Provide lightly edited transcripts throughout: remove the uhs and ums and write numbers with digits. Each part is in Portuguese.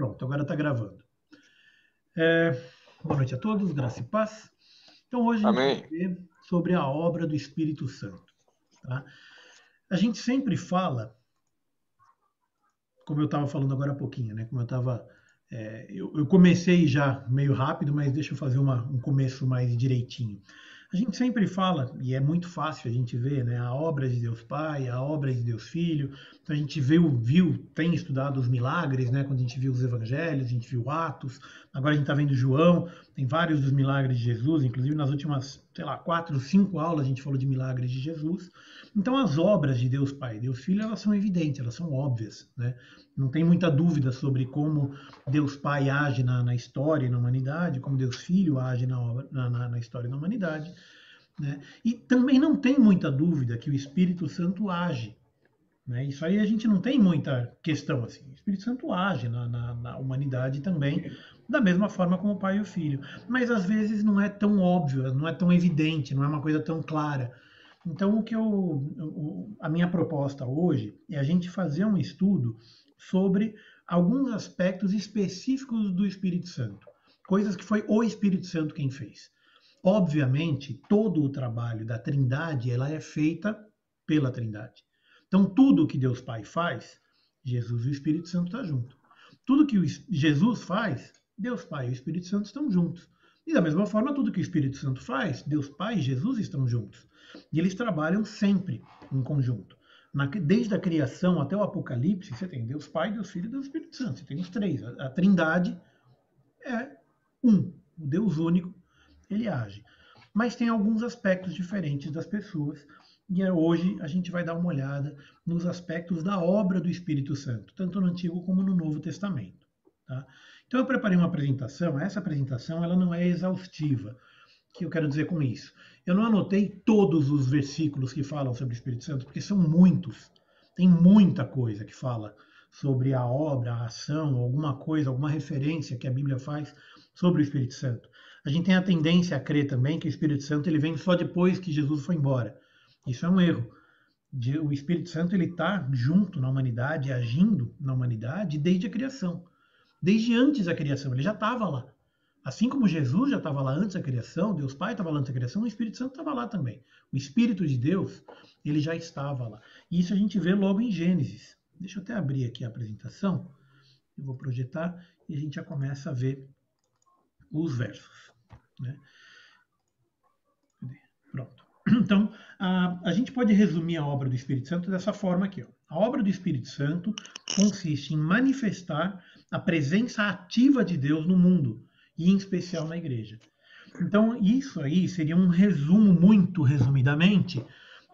Pronto, agora está gravando. Boa noite a todos, graça e paz. Então, hoje a gente vai ver sobre a obra do Espírito Santo. Tá? A gente sempre fala, como eu estava falando agora há pouquinho, né? Como eu estava... eu comecei já meio rápido, mas deixa eu fazer um começo mais direitinho. A gente sempre fala, e é muito fácil a gente ver, né, a obra de Deus Pai, a obra de Deus Filho. Então a gente tem estudado os milagres, né, quando a gente viu os evangelhos, a gente viu Atos, agora a gente está vendo João, tem vários dos milagres de Jesus, inclusive nas últimas, 4, 5 aulas a gente falou de milagres de Jesus. Então as obras de Deus Pai e Deus Filho, elas são evidentes, elas são óbvias, né? Não tem muita dúvida sobre como Deus Pai age na história e na humanidade, como Deus Filho age na história e na humanidade. Né? E também não tem muita dúvida que o Espírito Santo age. Né? Isso aí a gente não tem muita questão. Assim. O Espírito Santo age na humanidade também, da mesma forma como o Pai e o Filho. Mas às vezes não é tão óbvio, não é tão evidente, não é uma coisa tão clara. Então, a minha proposta hoje é a gente fazer um estudo sobre alguns aspectos específicos do Espírito Santo, coisas que foi o Espírito Santo quem fez. Obviamente, todo o trabalho da Trindade, ela é feita pela Trindade. Então, tudo que Deus Pai faz, Jesus e o Espírito Santo estão juntos. Tudo que Jesus faz, Deus Pai e o Espírito Santo estão juntos. E da mesma forma, tudo que o Espírito Santo faz, Deus Pai e Jesus estão juntos. E eles trabalham sempre em conjunto. Desde a criação até o Apocalipse, você tem Deus Pai, Deus Filho e Deus Espírito Santo. Você tem os três. A Trindade é um, o Deus único, ele age. Mas tem alguns aspectos diferentes das pessoas. E hoje a gente vai dar uma olhada nos aspectos da obra do Espírito Santo, tanto no Antigo como no Novo Testamento. Tá? Então eu preparei uma apresentação. Essa apresentação ela não é exaustiva. O que eu quero dizer com isso? Eu não anotei todos os versículos que falam sobre o Espírito Santo, porque são muitos. Tem muita coisa que fala sobre a obra, a ação, alguma coisa, alguma referência que a Bíblia faz sobre o Espírito Santo. A gente tem a tendência a crer também que o Espírito Santo ele vem só depois que Jesus foi embora. Isso é um erro. O Espírito Santo ele está junto na humanidade, agindo na humanidade desde a criação. Desde antes da criação, ele já estava lá. Assim como Jesus já estava lá antes da criação, Deus Pai estava lá antes da criação, o Espírito Santo estava lá também. O Espírito de Deus, ele já estava lá. E isso a gente vê logo em Gênesis. Deixa eu até abrir aqui a apresentação. Eu vou projetar e a gente já começa a ver os versos. Né? Pronto. Então, a gente pode resumir a obra do Espírito Santo dessa forma aqui. Ó. A obra do Espírito Santo consiste em manifestar a presença ativa de Deus no mundo, e em especial na igreja. Então, isso aí seria um resumo, muito resumidamente,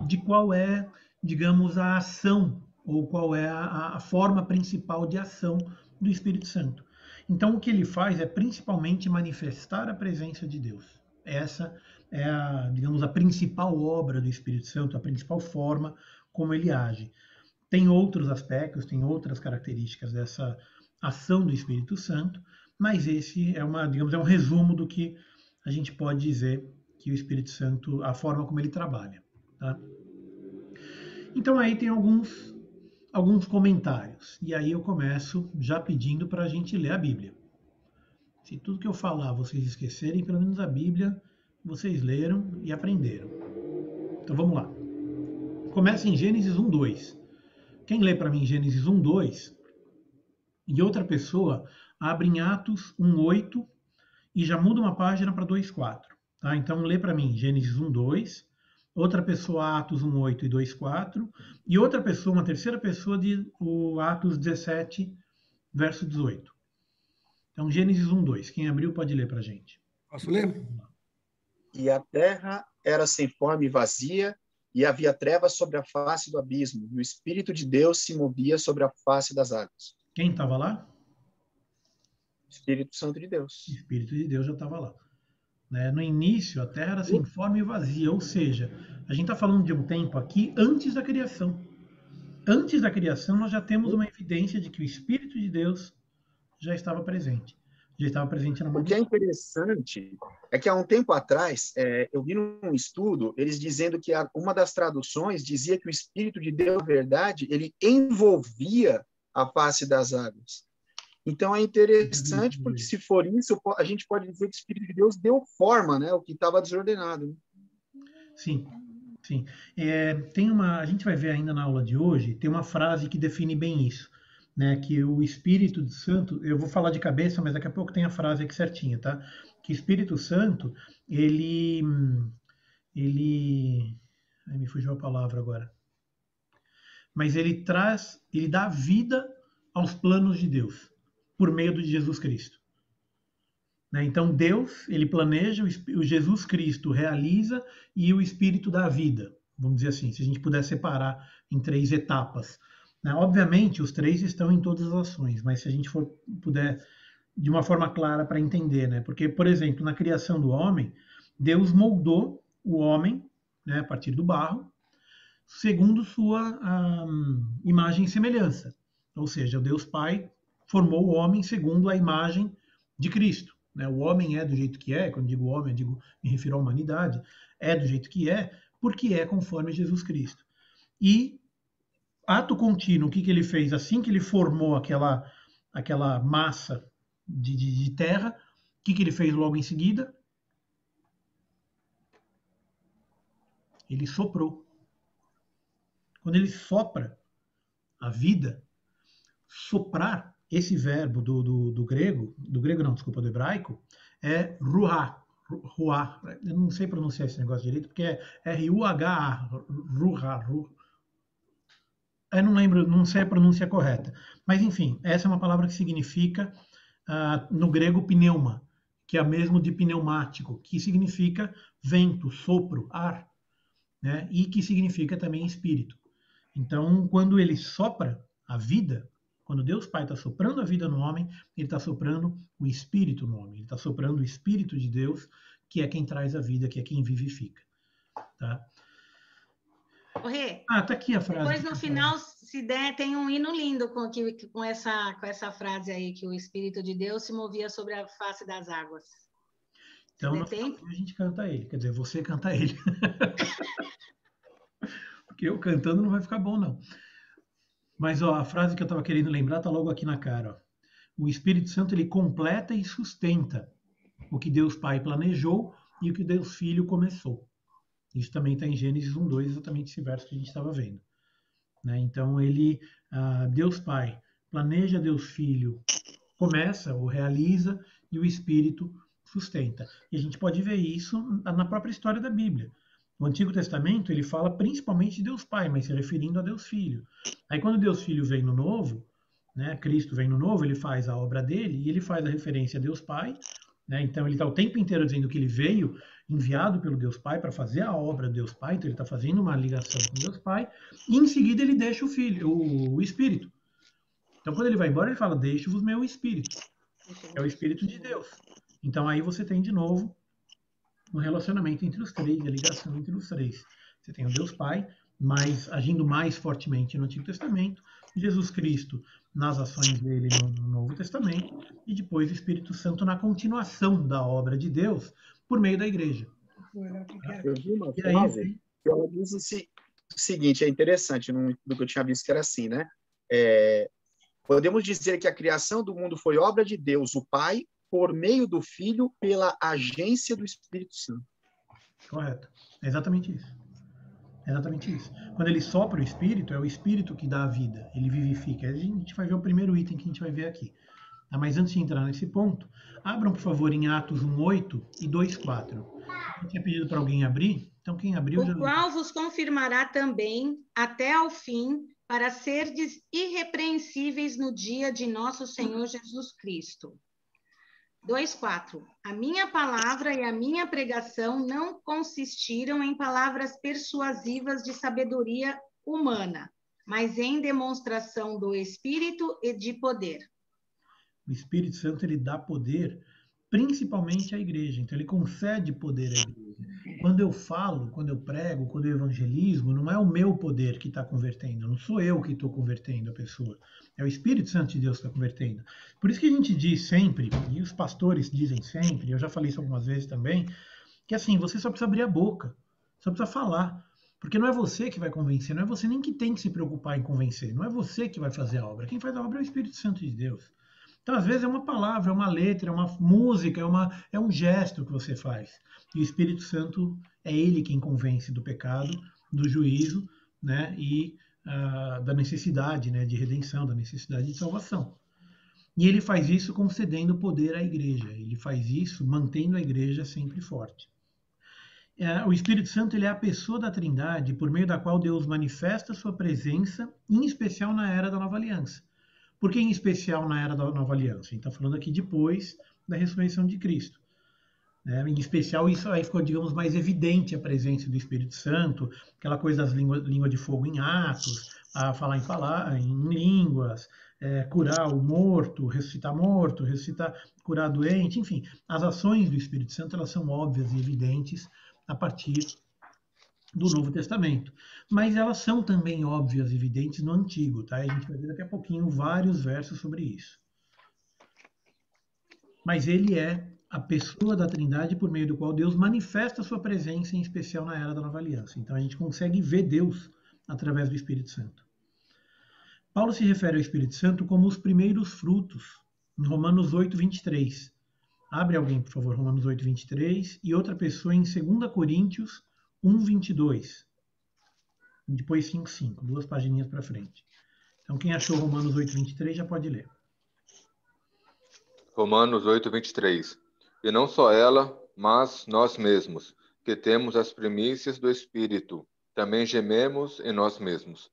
de qual é, digamos, a ação, ou qual é a forma principal de ação do Espírito Santo. Então, o que ele faz é principalmente manifestar a presença de Deus. Essa é digamos, a principal obra do Espírito Santo, a principal forma como ele age. Tem outros aspectos, tem outras características dessa ação do Espírito Santo, mas esse é um resumo do que a gente pode dizer que o Espírito Santo, a forma como ele trabalha. Tá? Então aí tem alguns comentários. E aí eu começo já pedindo para a gente ler a Bíblia. Se tudo que eu falar vocês esquecerem, pelo menos a Bíblia vocês leram e aprenderam. Então vamos lá. Começa em Gênesis 1:2. Quem lê para mim Gênesis 1:2 e outra pessoa abre em Atos 1:8 e já muda uma página para 2:4. Tá? Então lê para mim Gênesis 1:2, outra pessoa Atos 1:8 e 2:4 e outra pessoa, uma terceira pessoa de Atos 17, verso 18. Então Gênesis 1:2. Quem abriu pode ler para a gente. Posso ler? E a terra era sem forma e vazia, e havia trevas sobre a face do abismo, e o Espírito de Deus se movia sobre a face das águas. Quem estava lá? Espírito Santo de Deus. O Espírito de Deus já estava lá. Né? No início, a terra era sem forma e vazia, ou seja, a gente está falando de um tempo aqui antes da criação. Antes da criação, nós já temos uma evidência de que o Espírito de Deus já estava presente. Já estava presente na humanidade. O que é interessante é que há um tempo atrás, eu vi num estudo, eles dizendo que uma das traduções dizia que o Espírito de Deus, verdade, ele envolvia a face das águas. Então é interessante, porque se for isso, a gente pode dizer que o Espírito de Deus deu forma, né, o que estava desordenado. Né? Sim, sim. A gente vai ver ainda na aula de hoje, tem uma frase que define bem isso, né? Que o Espírito Santo, eu vou falar de cabeça, mas daqui a pouco tem a frase aqui certinha, tá? Que o Espírito Santo, me fugiu a palavra agora. Mas ele dá vida aos planos de Deus, por meio de Jesus Cristo. Né? Então Deus, ele planeja, o Jesus Cristo realiza e o Espírito dá vida, vamos dizer assim, se a gente puder separar em 3 etapas. Né? Obviamente, os 3 estão em todas as ações, mas se a gente puder, de uma forma clara para entender, né? Porque, por exemplo, na criação do homem, Deus moldou o homem, né, a partir do barro, segundo sua imagem e semelhança. Ou seja, o Deus Pai formou o homem segundo a imagem de Cristo. Né? O homem é do jeito que é, quando digo homem, me refiro à humanidade, é do jeito que é, porque é conforme Jesus Cristo. E, ato contínuo, o que ele fez? Assim que ele formou aquela massa de terra, o que ele fez logo em seguida? Ele soprou. Quando ele sopra a vida, soprar, esse verbo do grego não, desculpa, do hebraico, é ruah. Ruah. Eu não sei pronunciar esse negócio direito, porque é R-U-H-A. Ruah. Eu não lembro, não sei a pronúncia correta. Mas, enfim, essa é uma palavra que significa, no grego, pneuma, que é a mesmo de pneumático, que significa vento, sopro, ar, né? E que significa também espírito. Então, quando ele sopra a vida, quando Deus Pai está soprando a vida no homem, ele está soprando o espírito no homem. Ele está soprando o espírito de Deus, que é quem traz a vida, que é quem vivifica. Tá? Rê, tá aqui a frase. Depois, no final, se der, tem um hino lindo com essa frase aí, que o Espírito de Deus se movia sobre a face das águas. Então, no final, a gente canta ele. Quer dizer, você canta ele. Porque eu cantando não vai ficar bom, não. Mas a frase que eu estava querendo lembrar está logo aqui na cara. Ó. O Espírito Santo, ele completa e sustenta o que Deus Pai planejou e o que Deus Filho começou. Isso também está em Gênesis 1:2, exatamente esse verso que a gente estava vendo. Né? Então, Deus Pai planeja, Deus Filho começa ou realiza e o Espírito sustenta. E a gente pode ver isso na própria história da Bíblia. O Antigo Testamento, ele fala principalmente de Deus Pai, mas se referindo a Deus Filho. Aí quando Deus Filho vem no Novo, né, Cristo vem no Novo, ele faz a obra dele e ele faz a referência a Deus Pai. Né? Então ele está o tempo inteiro dizendo que ele veio enviado pelo Deus Pai para fazer a obra de Deus Pai, então ele está fazendo uma ligação com Deus Pai, e em seguida ele deixa o Filho, o Espírito. Então quando ele vai embora, ele fala, deixo-vos meu Espírito. É o Espírito de Deus. Então aí você tem de novo um relacionamento entre os 3, a ligação entre os 3. Você tem o Deus Pai, mas agindo mais fortemente no Antigo Testamento, Jesus Cristo nas ações dele no Novo Testamento, e depois o Espírito Santo na continuação da obra de Deus por meio da igreja. Eu vi uma frase que ela diz o seguinte, é interessante, do que eu tinha visto que era assim, né? Podemos dizer que a criação do mundo foi obra de Deus, o Pai, por meio do Filho, pela agência do Espírito Santo. Correto. É exatamente isso. É exatamente isso. Quando ele sopra o Espírito, é o Espírito que dá a vida. Ele vivifica. A gente vai ver o primeiro item que a gente vai ver aqui. Mas antes de entrar nesse ponto, abram, por favor, em Atos 1:8 e 2:4. Eu tinha pedido para alguém abrir, então quem abriu... O qual vos confirmará também até ao fim, para serdes irrepreensíveis no dia de nosso Senhor Jesus Cristo. 2:4. A minha palavra e a minha pregação não consistiram em palavras persuasivas de sabedoria humana, mas em demonstração do Espírito e de poder. O Espírito Santo, ele dá poder principalmente à igreja, então ele concede poder à igreja. Quando eu falo, quando eu prego, quando eu evangelismo, não é o meu poder que está convertendo, não sou eu que estou convertendo a pessoa, é o Espírito Santo de Deus que está convertendo. Por isso que a gente diz sempre, e os pastores dizem sempre, eu já falei isso algumas vezes também, que assim, você só precisa abrir a boca, só precisa falar, porque não é você que vai convencer, não é você nem que tem que se preocupar em convencer, não é você que vai fazer a obra, quem faz a obra é o Espírito Santo de Deus. Então, às vezes, é uma palavra, é uma letra, é uma música, é um gesto que você faz. E o Espírito Santo é ele quem convence do pecado, do juízo, né? E da necessidade, né, de redenção, da necessidade de salvação. E ele faz isso concedendo poder à igreja. Ele faz isso mantendo a igreja sempre forte. O Espírito Santo ele é a pessoa da Trindade por meio da qual Deus manifesta sua presença, em especial na era da Nova Aliança. Por que em especial na era da Nova Aliança? A gente está falando aqui depois da ressurreição de Cristo. Em especial, isso aí ficou, digamos, mais evidente a presença do Espírito Santo, aquela coisa das línguas de fogo em Atos, a falar em línguas, curar o morto, ressuscitar, curar doente, enfim, as ações do Espírito Santo elas são óbvias e evidentes a partir do Novo Testamento. Mas elas são também óbvias e evidentes no Antigo, tá? A gente vai ver daqui a pouquinho vários versos sobre isso. Mas ele é a pessoa da Trindade por meio do qual Deus manifesta a sua presença, em especial na era da Nova Aliança. Então a gente consegue ver Deus através do Espírito Santo. Paulo se refere ao Espírito Santo como os primeiros frutos, em Romanos 8, 23. Abre alguém, por favor, Romanos 8, 23, e outra pessoa em 2 Coríntios 1, 22. Depois 5, 5, 2 pagininhas para frente. Então quem achou Romanos 8, 23 já pode ler. Romanos 8, 23. E não só ela, mas nós mesmos, que temos as primícias do Espírito, também gememos em nós mesmos,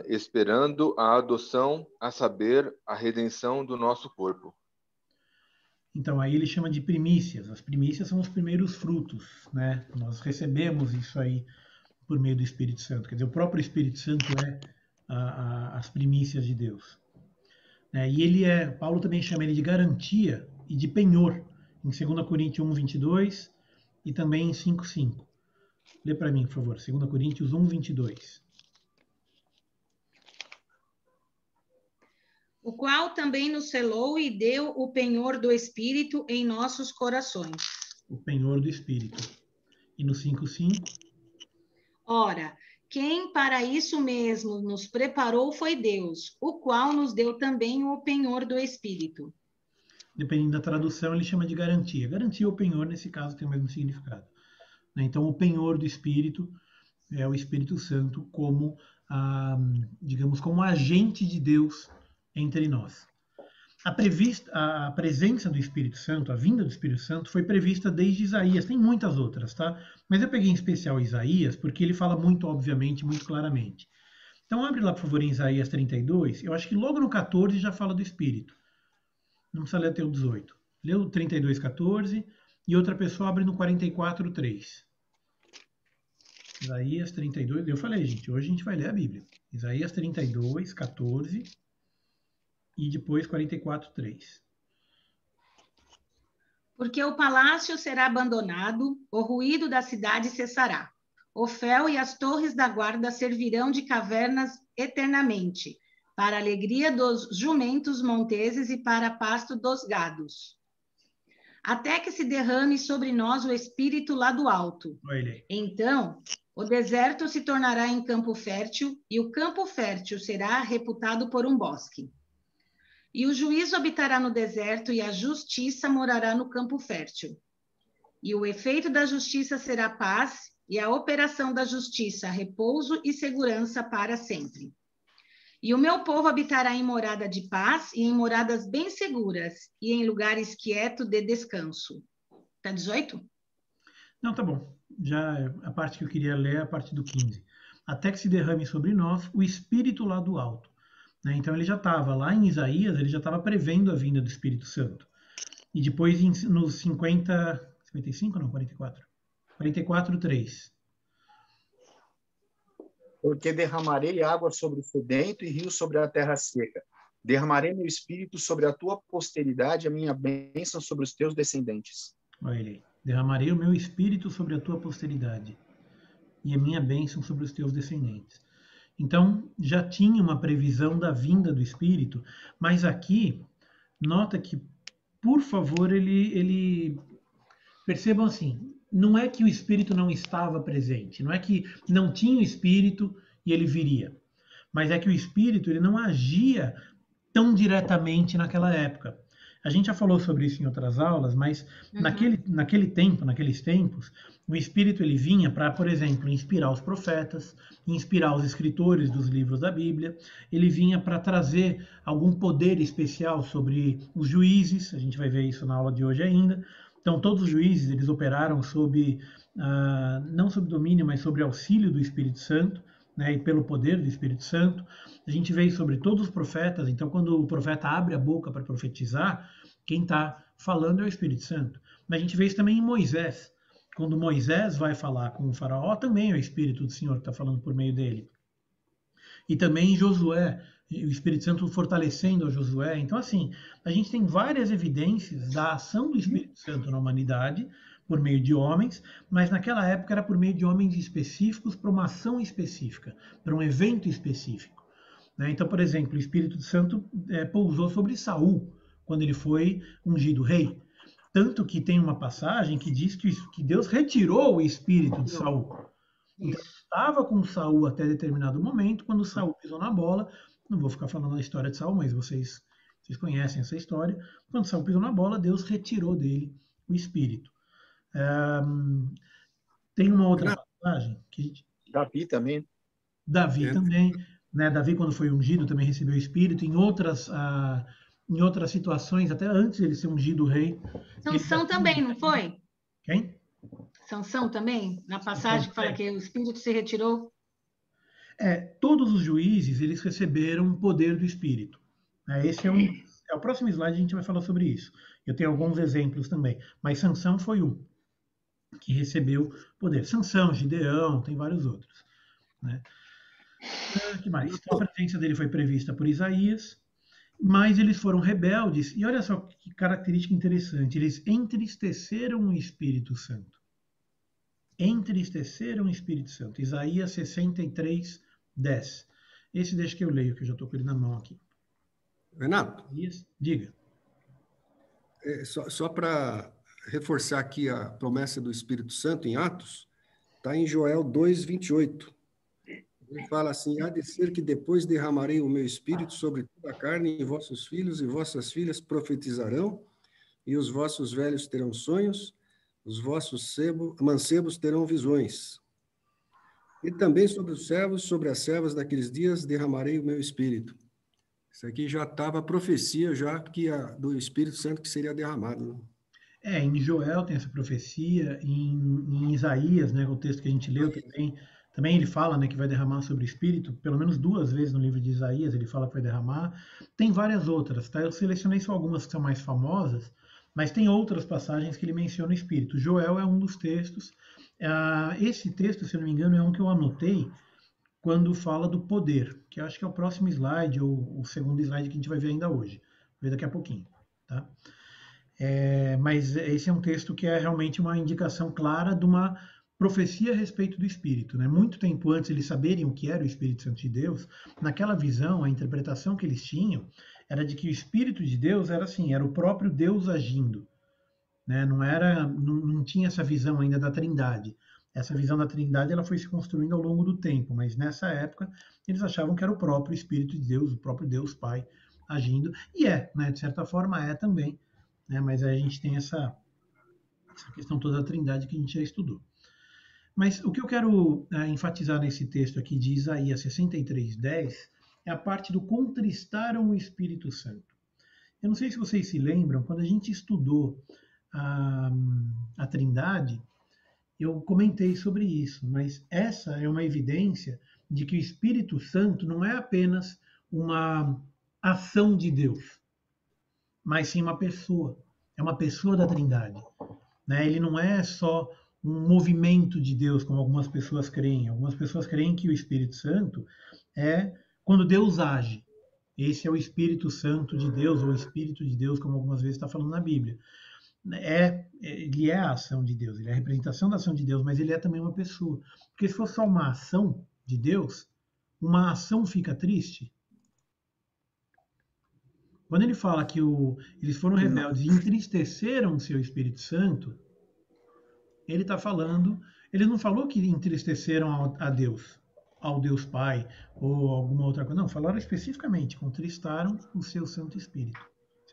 esperando a adoção, a saber, a redenção do nosso corpo. Então, aí ele chama de primícias. As primícias são os primeiros frutos, né? Nós recebemos isso aí por meio do Espírito Santo. Quer dizer, o próprio Espírito Santo é as primícias de Deus. E Paulo também chama ele de garantia e de penhor, em 2 Coríntios 1, 22 e também em 5, 5. Lê para mim, por favor, 2 Coríntios 1, 22. O qual também nos selou e deu o penhor do Espírito em nossos corações. O penhor do Espírito. E no 5, 5. Ora, quem para isso mesmo nos preparou foi Deus, o qual nos deu também o penhor do Espírito. Dependendo da tradução, ele chama de garantia. Garantia ou penhor, nesse caso, tem o mesmo significado. Então, o penhor do Espírito é o Espírito Santo como, digamos, como agente de Deus entre nós. A presença do Espírito Santo, a vinda do Espírito Santo, foi prevista desde Isaías. Tem muitas outras, tá? Mas eu peguei em especial Isaías, porque ele fala muito, obviamente, muito claramente. Então, abre lá, por favor, em Isaías 32. Eu acho que logo no 14 já fala do Espírito. Não precisa ler até o 18. Lê o 32, 14. E outra pessoa abre no 44, 3. Isaías 32. Eu falei, gente, hoje a gente vai ler a Bíblia. Isaías 32, 14. E depois 44, 3. Porque o palácio será abandonado, o ruído da cidade cessará. O fel e as torres da guarda servirão de cavernas eternamente, para a alegria dos jumentos monteses e para pasto dos gados. Até que se derrame sobre nós o Espírito lá do alto. Então, o deserto se tornará em campo fértil, e o campo fértil será reputado por um bosque. E o juízo habitará no deserto, e a justiça morará no campo fértil. E o efeito da justiça será paz, e a operação da justiça, repouso e segurança para sempre. E o meu povo habitará em morada de paz, e em moradas bem seguras, e em lugares quietos de descanso. Tá 18? Não, tá bom. Já a parte que eu queria ler é a parte do 15. Até que se derrame sobre nós o Espírito lá do alto. Então ele já estava lá em Isaías, ele já estava prevendo a vinda do Espírito Santo. E depois nos 55, não, 44. 44, 3. Porque derramarei água sobre o sedento e rio sobre a terra seca. Derramarei meu espírito sobre a tua posteridade, a minha bênção sobre os teus descendentes. Olha ele. Derramarei o meu espírito sobre a tua posteridade e a minha bênção sobre os teus descendentes. Então, já tinha uma previsão da vinda do Espírito, mas aqui, nota que, por favor, ele percebam assim, não é que o Espírito não estava presente, não é que não tinha o Espírito e ele viria, mas é que o Espírito ele não agia tão diretamente naquela época. A gente já falou sobre isso em outras aulas, mas naqueles tempos, o Espírito ele vinha para, por exemplo, inspirar os profetas, inspirar os escritores dos livros da Bíblia. Ele vinha para trazer algum poder especial sobre os juízes. A gente vai ver isso na aula de hoje ainda. Então, todos os juízes eles operaram sob não sob domínio, mas sob auxílio do Espírito Santo. Né, e pelo poder do Espírito Santo. A gente vê sobre todos os profetas, então quando o profeta abre a boca para profetizar, quem está falando é o Espírito Santo. Mas a gente vê isso também em Moisés. Quando Moisés vai falar com o faraó, também é o Espírito do Senhor que está falando por meio dele. E também em Josué, o Espírito Santo fortalecendo a Josué. Então, assim, a gente tem várias evidências da ação do Espírito Santo na humanidade, por meio de homens, mas naquela época era por meio de homens específicos para uma ação específica, para um evento específico. Né? Então, por exemplo, o Espírito Santo pousou sobre Saul, quando ele foi ungido rei. Tanto que tem uma passagem que diz que Deus retirou o espírito de Saul. Então, estava com Saul até determinado momento, quando Saul pisou na bola. Não vou ficar falando a história de Saul, mas vocês conhecem essa história. Quando Saul pisou na bola, Deus retirou dele o espírito. Tem uma outra passagem que Davi também. Davi também, né? Davi quando foi ungido também recebeu o espírito. Em outras situações, até antes de ele ser ungido rei. Sansão também, não foi? Quem? Sansão também, na passagem que fala que o espírito se retirou. Todos os juízes eles receberam o poder do espírito. Esse é o próximo slide, a gente vai falar sobre isso. Eu tenho alguns exemplos também, mas Sansão foi um que recebeu poder. Sansão, Gideão, tem vários outros. Né? Que mais? Então, a presença dele foi prevista por Isaías, mas eles foram rebeldes, e olha só que característica interessante, eles entristeceram o Espírito Santo. Entristeceram o Espírito Santo. Isaías 63, 10. Esse deixa que eu leio, que eu já estou com ele na mão aqui. Renato? Diga. Só para reforçar aqui a promessa do Espírito Santo em Atos, está em Joel 2, 28. Ele fala assim: há de ser que depois derramarei o meu espírito sobre toda a carne, e vossos filhos e vossas filhas profetizarão, e os vossos velhos terão sonhos, os vossos mancebos terão visões. E também sobre os servos, sobre as servas daqueles dias derramarei o meu espírito. Isso aqui já estava a profecia já do Espírito Santo que seria derramado. Né? Em Joel tem essa profecia, em Isaías, né, o texto que a gente leu também ele fala, né, que vai derramar sobre o Espírito, pelo menos 2 vezes no livro de Isaías ele fala que vai derramar. Tem várias outras, tá? Eu selecionei só algumas que são mais famosas, mas tem outras passagens que ele menciona o Espírito. Joel é um dos textos. Esse texto, se eu não me engano, é um que eu anotei quando fala do poder, que eu acho que é o próximo slide, ou o segundo slide que a gente vai ver ainda hoje. Vou ver daqui a pouquinho. Tá? Mas esse é um texto que é realmente uma indicação clara de uma profecia a respeito do Espírito. Né? Muito tempo antes eles saberem o que era o Espírito Santo de Deus, naquela visão, a interpretação que eles tinham era de que o Espírito de Deus era assim, era o próprio Deus agindo. Né? Não tinha essa visão ainda da Trindade. Essa visão da Trindade ela foi se construindo ao longo do tempo, mas nessa época eles achavam que era o próprio Espírito de Deus, o próprio Deus Pai agindo, e né? De certa forma é também, né? Mas aí a gente tem essa questão toda da Trindade que a gente já estudou. Mas o que eu quero enfatizar nesse texto aqui de Isaías 63:10 é a parte do contristaram o Espírito Santo. Eu não sei se vocês se lembram, quando a gente estudou a Trindade, eu comentei sobre isso, mas essa é uma evidência de que o Espírito Santo não é apenas uma ação de Deus, mas sim uma pessoa. É uma pessoa da Trindade. Né? Ele não é só um movimento de Deus, como algumas pessoas creem. Algumas pessoas creem que o Espírito Santo é quando Deus age. Esse é o Espírito Santo de Deus, ou o Espírito de Deus, como algumas vezes está falando na Bíblia. Ele é a ação de Deus, ele é a representação da ação de Deus, mas ele é também uma pessoa. Porque se for só uma ação de Deus, uma ação fica triste. Quando ele fala que eles foram rebeldes e entristeceram o seu Espírito Santo, ele está falando, ele não falou que entristeceram a Deus. ao Deus Pai ou alguma outra coisa. Não, falaram especificamente, contristaram o seu Santo Espírito.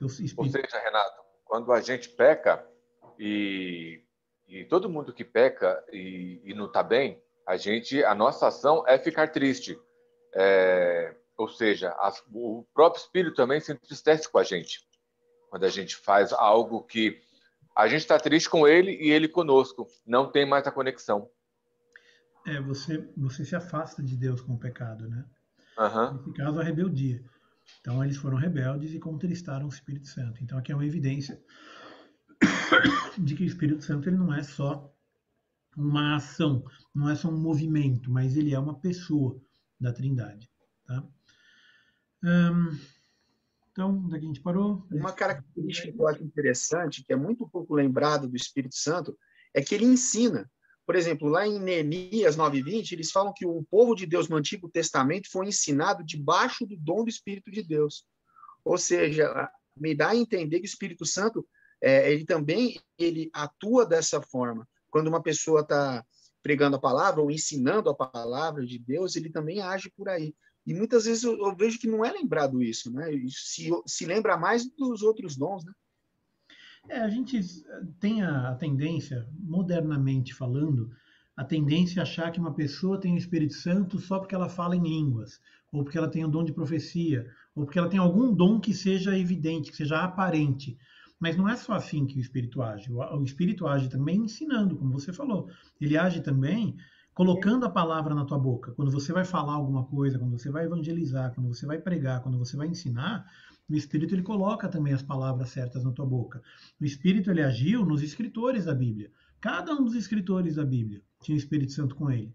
Ou seja, Renato, quando a gente peca e todo mundo que peca e não está bem, a nossa ação é ficar triste. Ou seja, o próprio Espírito também se entristece com a gente. Quando a gente faz algo que a gente está triste com ele e ele conosco. Não tem mais a conexão. Você se afasta de Deus com o pecado, né? Uhum. Nesse caso, a rebeldia. Então, eles foram rebeldes e contristaram o Espírito Santo. Então, aqui é uma evidência de que o Espírito Santo ele não é só uma ação, não é só um movimento, mas ele é uma pessoa da Trindade. Tá? Então, daqui a gente parou. Uma característica que eu acho interessante, que é muito pouco lembrado do Espírito Santo, é que ele ensina. Por exemplo, lá em Neemias 9:20, eles falam que o povo de Deus no Antigo Testamento foi ensinado debaixo do dom do Espírito de Deus. Ou seja, me dá a entender que o Espírito Santo, ele atua dessa forma. Quando uma pessoa está pregando a palavra ou ensinando a palavra de Deus, ele também age por aí. E muitas vezes eu vejo que não é lembrado isso, né? Se lembra mais dos outros dons, né? A gente tem a tendência, modernamente falando, a tendência a achar que uma pessoa tem o Espírito Santo só porque ela fala em línguas, ou porque ela tem o dom de profecia, ou porque ela tem algum dom que seja evidente, que seja aparente. Mas não é só assim que o Espírito age. O Espírito age também ensinando, como você falou. Ele age também colocando a palavra na tua boca. Quando você vai falar alguma coisa, quando você vai evangelizar, quando você vai pregar, quando você vai ensinar, o Espírito ele coloca também as palavras certas na tua boca. O Espírito ele agiu nos escritores da Bíblia. Cada um dos escritores da Bíblia tinha o Espírito Santo com ele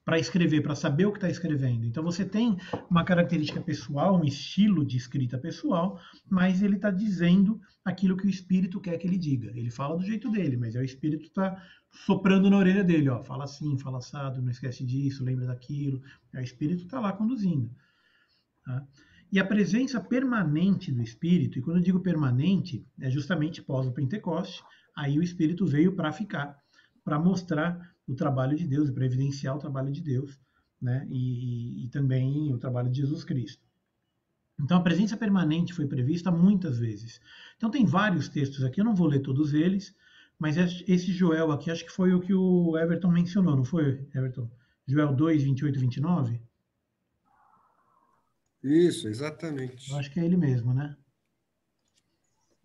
para escrever, para saber o que está escrevendo. Então você tem uma característica pessoal, um estilo de escrita pessoal, mas ele está dizendo aquilo que o Espírito quer que ele diga. Ele fala do jeito dele, mas é o Espírito que está soprando na orelha dele, ó, fala assim, fala assado, não esquece disso, lembra daquilo. É o Espírito que está lá conduzindo. Tá? E a presença permanente do Espírito, e quando eu digo permanente, é justamente pós o Pentecoste, aí o Espírito veio para ficar, para mostrar o trabalho de Deus, para evidenciar o trabalho de Deus, né? E também o trabalho de Jesus Cristo. Então a presença permanente foi prevista muitas vezes. Então tem vários textos aqui, eu não vou ler todos eles, mas esse Joel aqui, acho que foi o que o Everton mencionou, não foi, Everton? Joel 2, 28 e 29? Isso, exatamente. Eu acho que é ele mesmo, né?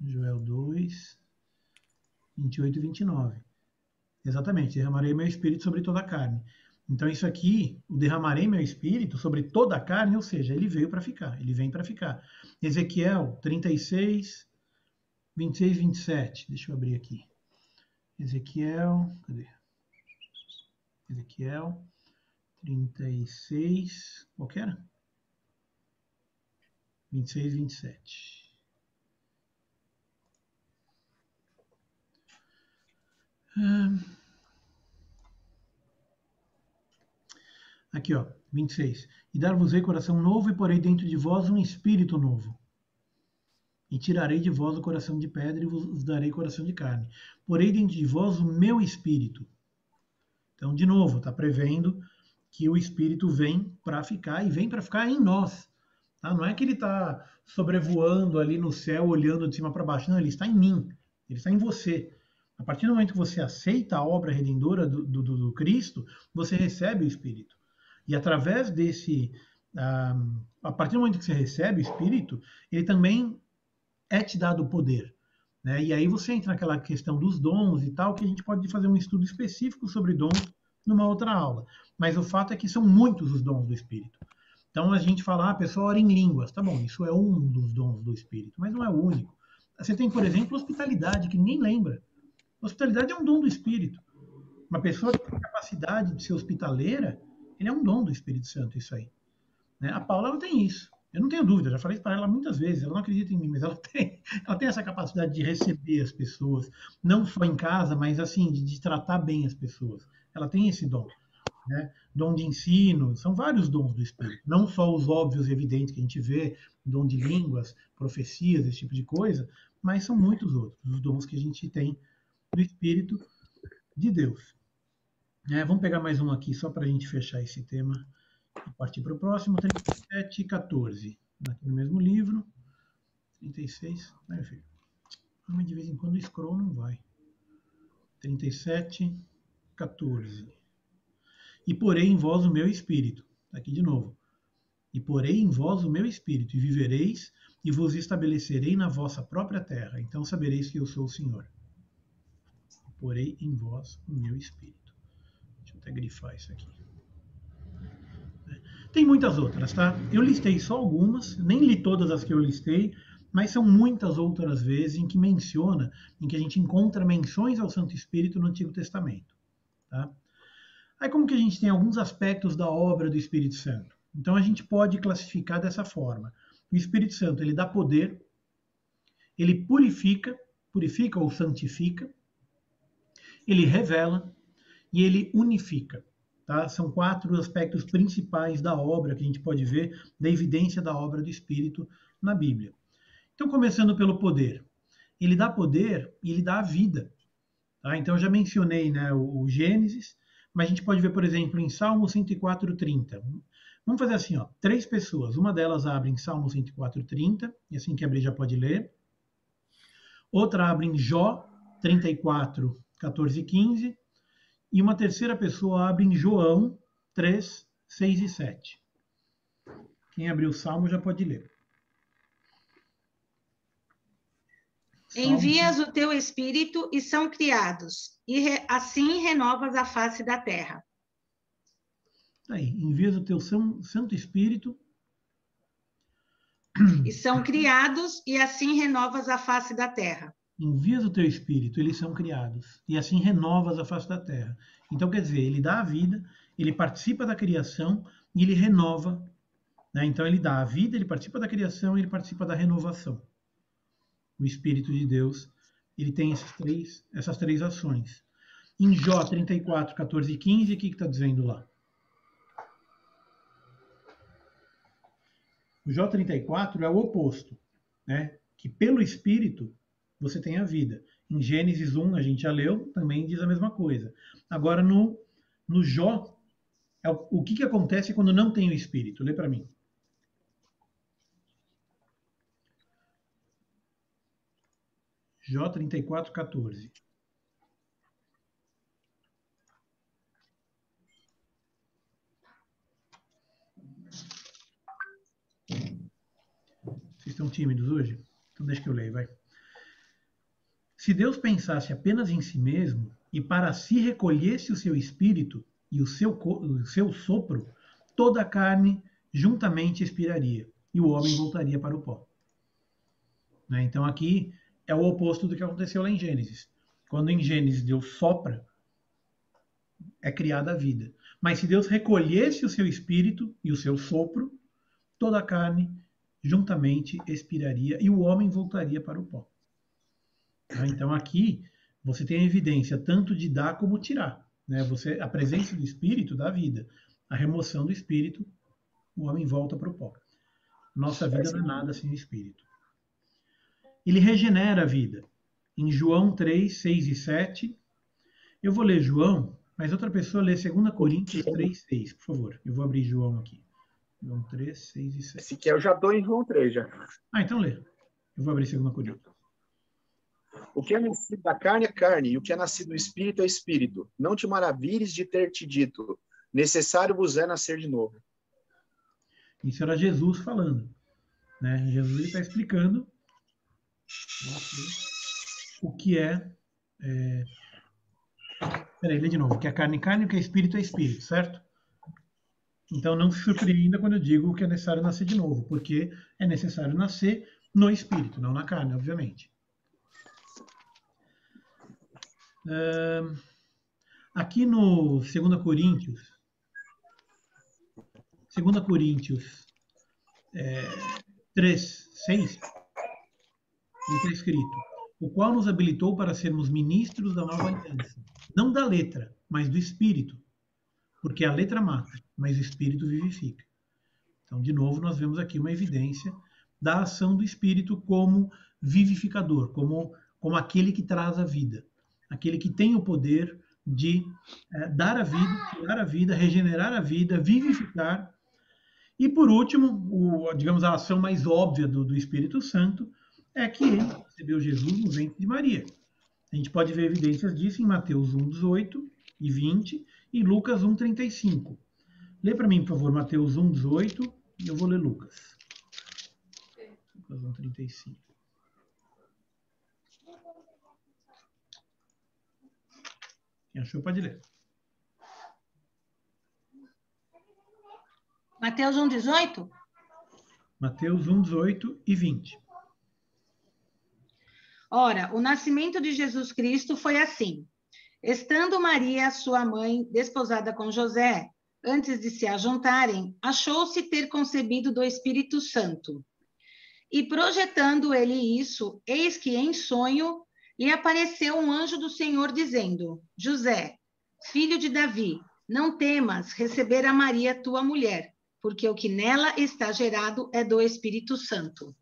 Joel 2, 28 e 29. Exatamente, derramarei meu espírito sobre toda a carne. Então isso aqui, o derramarei meu espírito sobre toda a carne, ou seja, ele veio para ficar, ele vem para ficar. Ezequiel 36, 26 e 27. Deixa eu abrir aqui. Ezequiel, cadê? Ezequiel 36, qual que era? 26 e 27. Aqui, ó, 26. E dar-vos-ei coração novo, e porei dentro de vós um espírito novo. E tirarei de vós o coração de pedra, e vos darei coração de carne. Porei dentro de vós o meu espírito. Então, de novo, está prevendo que o espírito vem para ficar, e vem para ficar em nós. Tá? Não é que ele está sobrevoando ali no céu, olhando de cima para baixo. Não, ele está em mim. Ele está em você. A partir do momento que você aceita a obra redentora do Cristo, você recebe o Espírito. E através desse... a partir do momento que você recebe o Espírito, ele também é te dado o poder. Né? E aí você entra naquela questão dos dons e tal, que a gente pode fazer um estudo específico sobre dons numa outra aula. Mas o fato é que são muitos os dons do Espírito. Então a gente fala, a pessoa ora em línguas. Tá bom, isso é um dos dons do Espírito, mas não é o único. Você tem, por exemplo, hospitalidade, que ninguém lembra. Hospitalidade é um dom do Espírito. Uma pessoa que tem capacidade de ser hospitaleira, ele é um dom do Espírito Santo, isso aí. Né? A Paula ela tem isso. Eu não tenho dúvida, já falei isso para ela muitas vezes. Ela não acredita em mim, mas ela tem essa capacidade de receber as pessoas, não só em casa, mas assim, de tratar bem as pessoas. Ela tem esse dom. Né? Dom de ensino, são vários dons do Espírito. Não só os óbvios e evidentes que a gente vê, dom de línguas, profecias, esse tipo de coisa, mas são muitos outros, os dons que a gente tem do Espírito de Deus. Vamos pegar mais um aqui, só para a gente fechar esse tema, Vou partir para o próximo, 37, 14. Aqui no mesmo livro. 36. Vai, filho. De vez em quando o scroll não vai. 37, 14. E porei em vós o meu espírito. Aqui de novo. E porei em vós o meu espírito, e vivereis, e vos estabelecerei na vossa própria terra. Então sabereis que eu sou o Senhor. Porei em vós o meu espírito. Deixa eu até grifar isso aqui. Tem muitas outras, tá? Eu listei só algumas, nem li todas as que eu listei, mas são muitas outras vezes em que menciona, em que a gente encontra menções ao Santo Espírito no Antigo Testamento. Tá? Aí como que a gente tem alguns aspectos da obra do Espírito Santo? Então a gente pode classificar dessa forma. O Espírito Santo, ele dá poder, ele purifica ou santifica, ele revela e ele unifica. Tá? São 4 aspectos principais da obra que a gente pode ver, da evidência da obra do Espírito na Bíblia. Então, começando pelo poder. Ele dá poder e ele dá a vida. Tá? Então, eu já mencionei, né, o Gênesis, mas a gente pode ver, por exemplo, em Salmo 104:30. Vamos fazer assim, ó, 3 pessoas. Uma delas abre em Salmo 104:30, e assim que abrir já pode ler. Outra abre em Jó 34, 14 e 15. E uma terceira pessoa abre em João 3, 6 e 7. Quem abriu o Salmo já pode ler. Salmo. Envias o teu Espírito e são criados, e assim renovas a face da terra. Aí, envias o teu Santo Espírito. E são criados, e assim renovas a face da terra. Envias o teu Espírito, eles são criados, e assim renovas a face da terra. Então, quer dizer, ele dá a vida, ele participa da criação e ele renova. Né? Então, ele dá a vida, ele participa da criação e ele participa da renovação. O Espírito de Deus, ele tem essas três ações. Em Jó 34, 14 e 15, o que está dizendo lá? O Jó 34 é o oposto, né? Que pelo Espírito você tem a vida. Em Gênesis 1, a gente já leu, também diz a mesma coisa. Agora, no Jó, o que acontece quando não tem o Espírito? Lê para mim. Jó 34, 14. Vocês estão tímidos hoje? Então deixa que eu leio, vai. Se Deus pensasse apenas em si mesmo e para si recolhesse o seu espírito e o seu sopro, toda a carne juntamente expiraria e o homem voltaria para o pó. Né? Então aqui é o oposto do que aconteceu lá em Gênesis. Quando em Gênesis Deus sopra, é criada a vida. Mas se Deus recolhesse o seu espírito e o seu sopro, toda a carne juntamente expiraria e o homem voltaria para o pó. Então aqui você tem a evidência tanto de dar como tirar. Né? A presença do Espírito dá vida. A remoção do Espírito, o homem volta para o pó. Nossa vida não é nada sem o Espírito. Ele regenera a vida. Em João 3, 6 e 7. Eu vou ler João, mas outra pessoa lê 2 Coríntios 3, 6, por favor. Eu vou abrir João aqui. João 3, 6 e 7. Esse aqui eu já estou em João 3, já. Então lê. Eu vou abrir 2 Coríntios. O que é nascido da carne é carne, e o que é nascido do Espírito é Espírito. Não te maravilhes de ter te dito, necessário vos é nascer de novo. Isso era Jesus falando. Né? Jesus está explicando o que é... Peraí, lê de novo. O que é carne é carne, o que é espírito é espírito, certo? Então não se surpreenda quando eu digo que é necessário nascer de novo, porque é necessário nascer no espírito, não na carne, obviamente. Aqui no 2 Coríntios 3, 6, está escrito: o qual nos habilitou para sermos ministros da nova aliança, não da letra, mas do Espírito, porque a letra mata, mas o Espírito vivifica. Então, de novo, nós vemos aqui uma evidência da ação do Espírito como vivificador, como aquele que traz a vida, aquele que tem o poder de dar a vida, tirar a vida, regenerar a vida, vivificar E por último, digamos, a ação mais óbvia do Espírito Santo é que ele recebeu Jesus no ventre de Maria. A gente pode ver evidências disso em Mateus 1, 18 e 20 e Lucas 1, 35. Lê para mim, por favor, Mateus 1, 18 e eu vou ler Lucas. Lucas 1, 35. Quem achou pode ler. Mateus 1, 18? Mateus 1, 18 e 20. Ora, o nascimento de Jesus Cristo foi assim. Estando Maria, sua mãe, desposada com José, antes de se ajuntarem, achou-se ter concebido do Espírito Santo. E projetando ele isso, eis que em sonho lhe apareceu um anjo do Senhor dizendo: José, filho de Davi, não temas receber a Maria, tua mulher, porque o que nela está gerado é do Espírito Santo.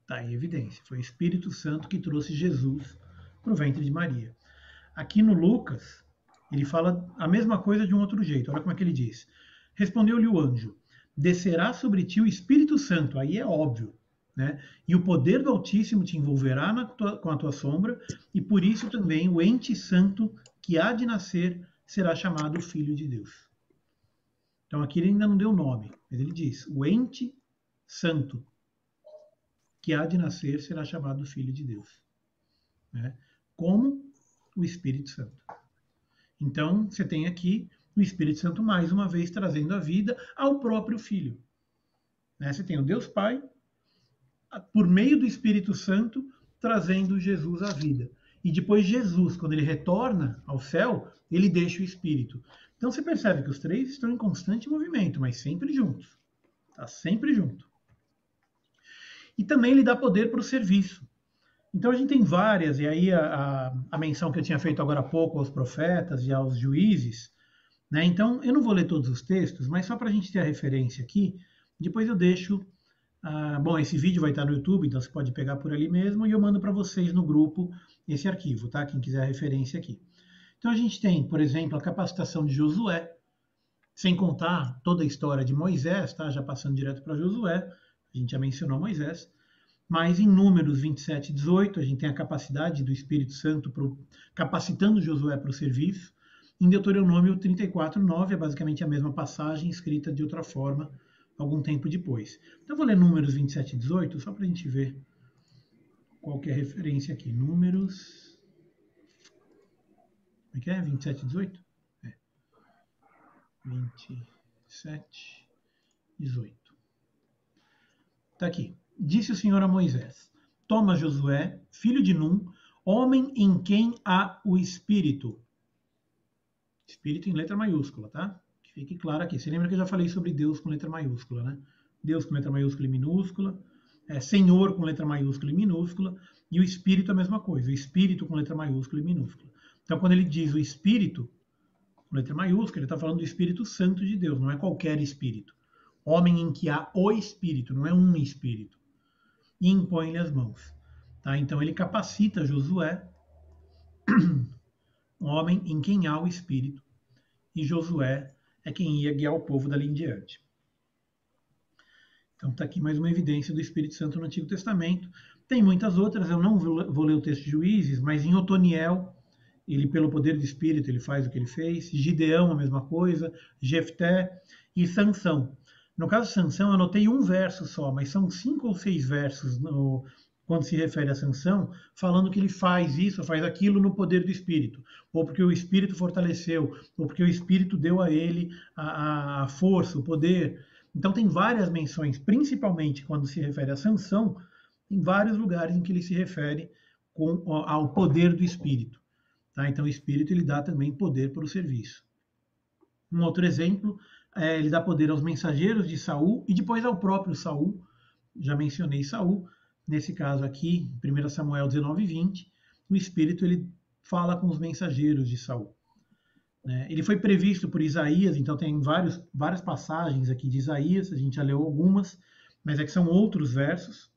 Está em evidência. Foi o Espírito Santo que trouxe Jesus para o ventre de Maria. Aqui no Lucas, ele fala a mesma coisa de um outro jeito. Olha como é que ele diz. Respondeu-lhe o anjo: descerá sobre ti o Espírito Santo. Aí é óbvio, né? E o poder do Altíssimo te envolverá com a tua sombra, e por isso também o ente santo que há de nascer será chamado Filho de Deus. Então aqui ele ainda não deu nome, mas ele diz: o ente santo que há de nascer será chamado Filho de Deus, né? Como o Espírito Santo. Então, você tem aqui o Espírito Santo, mais uma vez, trazendo a vida ao próprio Filho. Né? Você tem o Deus Pai, por meio do Espírito Santo, trazendo Jesus à vida. E depois Jesus, quando ele retorna ao céu, ele deixa o Espírito. Então, você percebe que os três estão em constante movimento, mas sempre juntos. Está sempre junto. E também ele dá poder para o serviço. Então a gente tem várias, e aí a menção que eu tinha feito agora há pouco aos profetas e aos juízes, né? Então eu não vou ler todos os textos, mas só para a gente ter a referência aqui, depois eu deixo, bom, esse vídeo vai estar no YouTube, então você pode pegar por ali mesmo, e eu mando para vocês no grupo esse arquivo, tá? Quem quiser a referência aqui. Então a gente tem, por exemplo, a capacitação de Josué, sem contar toda a história de Moisés, tá? Já passando direto para Josué, a gente já mencionou Moisés, mas em Números 27 e 18, a gente tem a capacidade do Espírito Santo capacitando Josué para o serviço. Em Deuteronômio 34, 9, é basicamente a mesma passagem, escrita de outra forma, algum tempo depois. Então eu vou ler Números 27 e 18, só para a gente ver qual que é a referência aqui. Números... Como é que é? 27 e 18? É. 27 e 18. Está aqui. Disse o Senhor a Moisés: toma Josué, filho de Num, homem em quem há o Espírito. Espírito em letra maiúscula, tá? Que fique claro aqui. Você lembra que eu já falei sobre Deus com letra maiúscula, né? Deus com letra maiúscula e minúscula, Senhor com letra maiúscula e minúscula, e o Espírito é a mesma coisa, o Espírito com letra maiúscula e minúscula. Então, quando ele diz o Espírito com letra maiúscula, ele está falando do Espírito Santo de Deus, não é qualquer Espírito. Homem em que há o Espírito, não é um Espírito. E impõe-lhe as mãos. Tá? Então ele capacita Josué, um homem em quem há o Espírito. E Josué é quem ia guiar o povo dali em diante. Então está aqui mais uma evidência do Espírito Santo no Antigo Testamento. Tem muitas outras, eu não vou ler o texto de Juízes, mas em Otoniel, ele pelo poder do Espírito, ele faz o que ele fez. Gideão, a mesma coisa. Jefté e Sansão. No caso de Sansão, eu anotei um verso só, mas são 5 ou 6 versos quando se refere a Sansão, falando que ele faz isso, faz aquilo no poder do Espírito, ou porque o Espírito fortaleceu, ou porque o Espírito deu a ele a força, o poder. Então tem várias menções, principalmente quando se refere a Sansão, em vários lugares em que ele se refere ao poder do Espírito. Tá? Então o Espírito ele dá também poder para o serviço. Um outro exemplo, ele dá poder aos mensageiros de Saul e depois ao próprio Saul. Já mencionei Saul. Nesse caso aqui, 1 Samuel 19, 20, o Espírito ele fala com os mensageiros de Saul. Ele foi previsto por Isaías, então tem várias passagens aqui de Isaías, a gente já leu algumas, mas é que são outros versos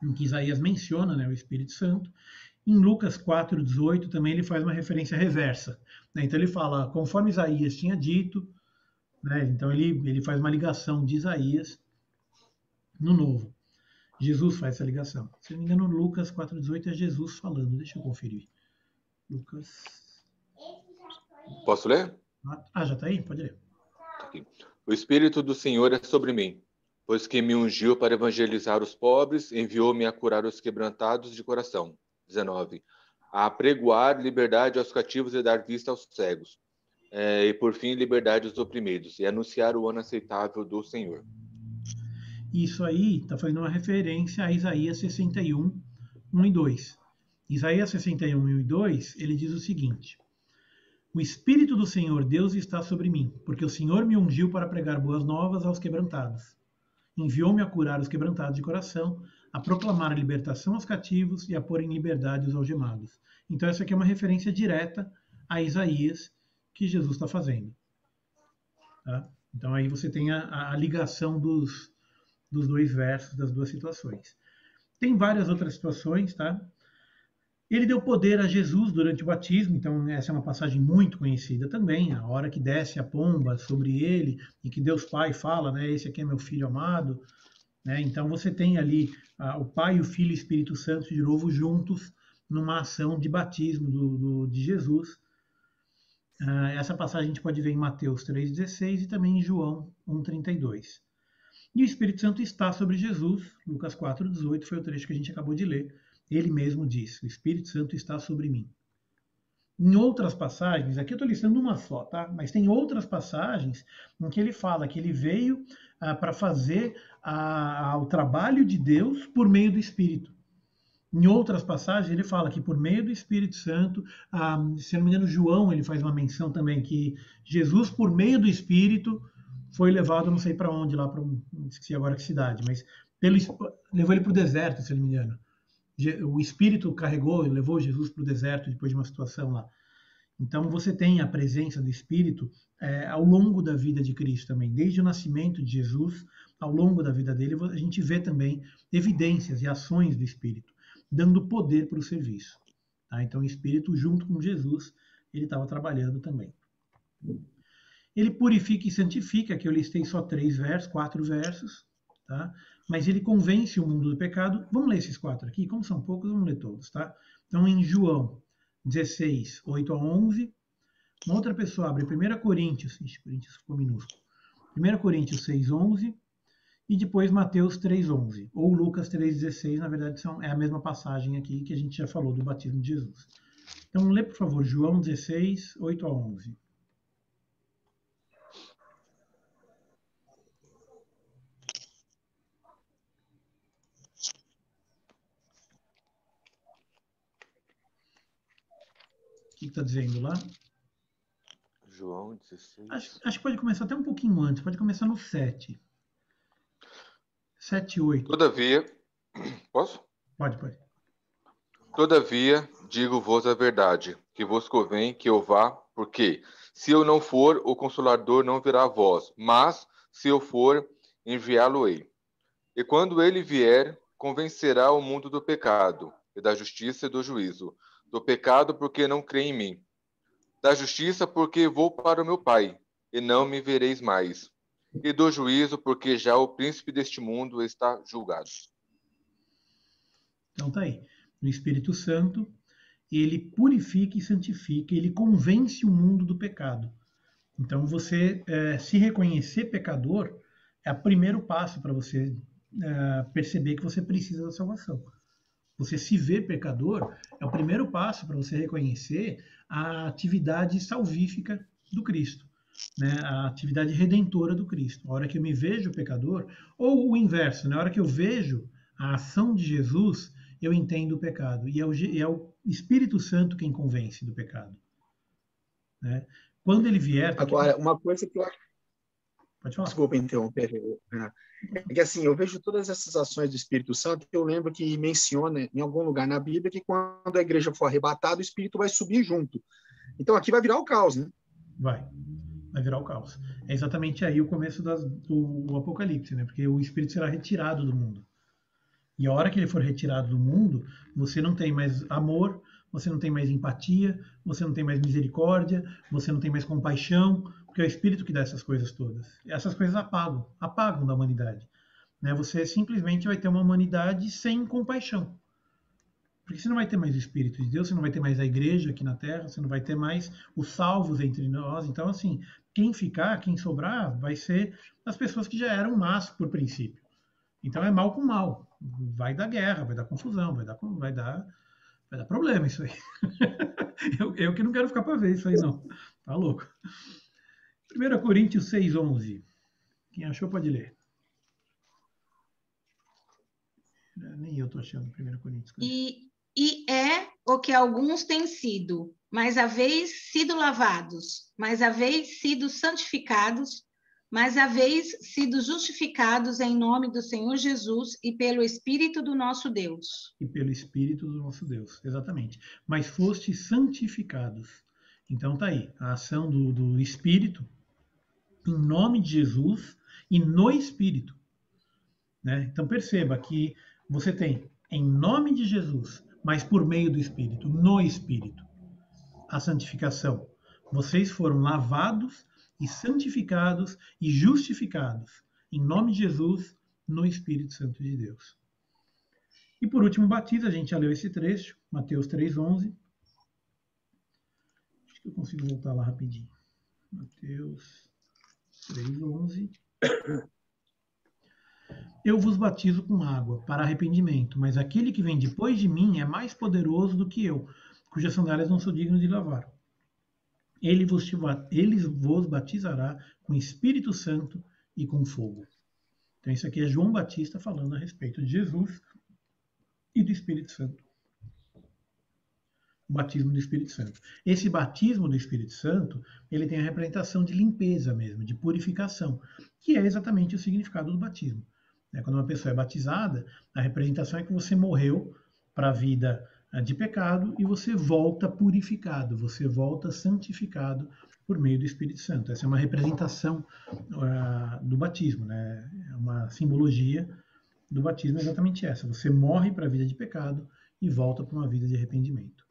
em que Isaías menciona, o Espírito Santo. Em Lucas 4, 18 também ele faz uma referência reversa. Então ele fala, conforme Isaías tinha dito, né? Então ele faz uma ligação de Isaías no Novo. Jesus faz essa ligação. Se não me engano, Lucas 4,18 é Jesus falando. Deixa eu conferir. Lucas... Posso ler? Já está aí? Pode ler. Aqui. O Espírito do Senhor é sobre mim, pois que me ungiu para evangelizar os pobres, enviou-me a curar os quebrantados de coração. 19. A apregoar liberdade aos cativos e dar vista aos cegos. E, por fim, liberdade aos oprimidos. E anunciar o ano aceitável do Senhor. Isso aí está fazendo uma referência a Isaías 61, 1 e 2. Isaías 61, 1 e 2, ele diz o seguinte: o Espírito do Senhor Deus está sobre mim, porque o Senhor me ungiu para pregar boas novas aos quebrantados. Enviou-me a curar os quebrantados de coração, a proclamar a libertação aos cativos e a pôr em liberdade os algemados. Então essa aqui é uma referência direta a Isaías que Jesus está fazendo. Tá? Então aí você tem a ligação dos dois versos, das duas situações. Tem várias outras situações, tá? Ele deu poder a Jesus durante o batismo, então essa é uma passagem muito conhecida também, a hora que desce a pomba sobre ele e que Deus Pai fala, né, esse aqui é meu filho amado, né? Então você tem ali o Pai, o Filho e o Espírito Santo de novo juntos numa ação de batismo de Jesus. Essa passagem a gente pode ver em Mateus 3,16 e também em João 1,32. E o Espírito Santo está sobre Jesus, Lucas 4,18 foi o trecho que a gente acabou de ler. Ele mesmo disse, o Espírito Santo está sobre mim. Em outras passagens, aqui eu estou listando uma só, tá? Mas tem outras passagens em que ele fala que ele veio para fazer o trabalho de Deus por meio do Espírito. Em outras passagens ele fala que por meio do Espírito Santo, se não me engano, João ele faz uma menção também que Jesus por meio do Espírito foi levado não sei para onde, lá para não esqueci agora que cidade, mas levou ele para o deserto, se não me engano. O Espírito carregou e levou Jesus para o deserto depois de uma situação lá. Então você tem a presença do Espírito ao longo da vida de Cristo também. Desde o nascimento de Jesus, ao longo da vida dele, a gente vê também evidências e ações do Espírito, dando poder para o serviço. Tá? Então o Espírito, junto com Jesus, ele estava trabalhando também. Ele purifica e santifica, que eu listei só 4 versos, tá? Mas ele convence o mundo do pecado. Vamos ler esses 4 aqui, como são poucos, vamos ler todos, tá? Então, em João 16, 8 a 11, uma outra pessoa abre 1 Coríntios, Coríntios ficou minúsculo, 1 Coríntios 6, 11, e depois Mateus 3, 11, ou Lucas 3, 16, na verdade é a mesma passagem aqui que a gente já falou do batismo de Jesus. Então, lê, por favor, João 16, 8 a 11. O que está dizendo lá? João 16. Acho que pode começar até um pouquinho antes, pode começar no 7. 7, 8. Todavia, posso? Pode. Todavia, digo-vos a verdade, que vos convém que eu vá, porque, se eu não for, o Consolador não virá a vós, mas, se eu for, enviá-lo-ei. E quando ele vier, convencerá o mundo do pecado, e da justiça e do juízo. Do pecado, porque não crê em mim. Da justiça, porque vou para o meu Pai, e não me vereis mais. E do juízo, porque já o príncipe deste mundo está julgado. Então tá aí. O Espírito Santo, ele purifica e santifica, ele convence o mundo do pecado. Então você se reconhecer pecador é o primeiro passo para você perceber que você precisa da salvação. Você se ver pecador é o primeiro passo para você reconhecer a atividade salvífica do Cristo, né? A atividade redentora do Cristo. A hora que eu me vejo pecador, ou o inverso, na hora que eu vejo a ação de Jesus, eu entendo o pecado. E é o Espírito Santo quem convence do pecado. Né? Quando ele vier... Agora, uma coisa que eu acho... Pode falar. Desculpa interromper, Renato. É que assim, eu vejo todas essas ações do Espírito Santo, eu lembro que menciona em algum lugar na Bíblia que quando a igreja for arrebatada, o Espírito vai subir junto. Então aqui vai virar o caos, né? Vai virar o caos. É exatamente aí o começo do Apocalipse, né? Porque o Espírito será retirado do mundo. E a hora que ele for retirado do mundo, você não tem mais amor, você não tem mais empatia, você não tem mais misericórdia, você não tem mais compaixão, Porque é o Espírito que dá essas coisas todas. E essas coisas apagam da humanidade. Né? Você simplesmente vai ter uma humanidade sem compaixão. Porque você não vai ter mais o Espírito de Deus, você não vai ter mais a igreja aqui na Terra, você não vai ter mais os salvos entre nós. Então, assim, quem sobrar, vai ser as pessoas que já eram más por princípio. Então é mal com mal. Vai dar guerra, vai dar confusão, vai dar problema isso aí. eu que não quero ficar para ver isso aí, não. Tá louco. 1 Coríntios 6:11. Quem achou pode ler. Nem eu estou achando 1 Coríntios. E é o que alguns têm sido, mas haveis sido lavados, mas haveis sido santificados, mas haveis sido justificados em nome do Senhor Jesus e pelo Espírito do nosso Deus. E pelo Espírito do nosso Deus, exatamente. Mas fostes santificados. Então tá aí, a ação do Espírito em nome de Jesus e no Espírito. Né? Então perceba que você tem em nome de Jesus, mas por meio do Espírito, no Espírito, a santificação. Vocês foram lavados e santificados e justificados em nome de Jesus, no Espírito Santo de Deus. E por último, o batismo, a gente já leu esse trecho, Mateus 3:11. Acho que eu consigo voltar lá rapidinho. Mateus 3:11. Eu vos batizo com água para arrependimento, mas aquele que vem depois de mim é mais poderoso do que eu, cujas sandálias não sou digno de lavar. Ele vos batizará com Espírito Santo e com fogo. Então isso aqui é João Batista falando a respeito de Jesus e do Espírito Santo. O batismo do Espírito Santo. Esse batismo do Espírito Santo, ele tem a representação de limpeza mesmo, de purificação, que é exatamente o significado do batismo. Quando uma pessoa é batizada, a representação é que você morreu para a vida de pecado e você volta purificado, você volta santificado por meio do Espírito Santo. Essa é uma representação do batismo, né? É uma simbologia do batismo, é exatamente essa. Você morre para a vida de pecado e volta para uma vida de arrependimento.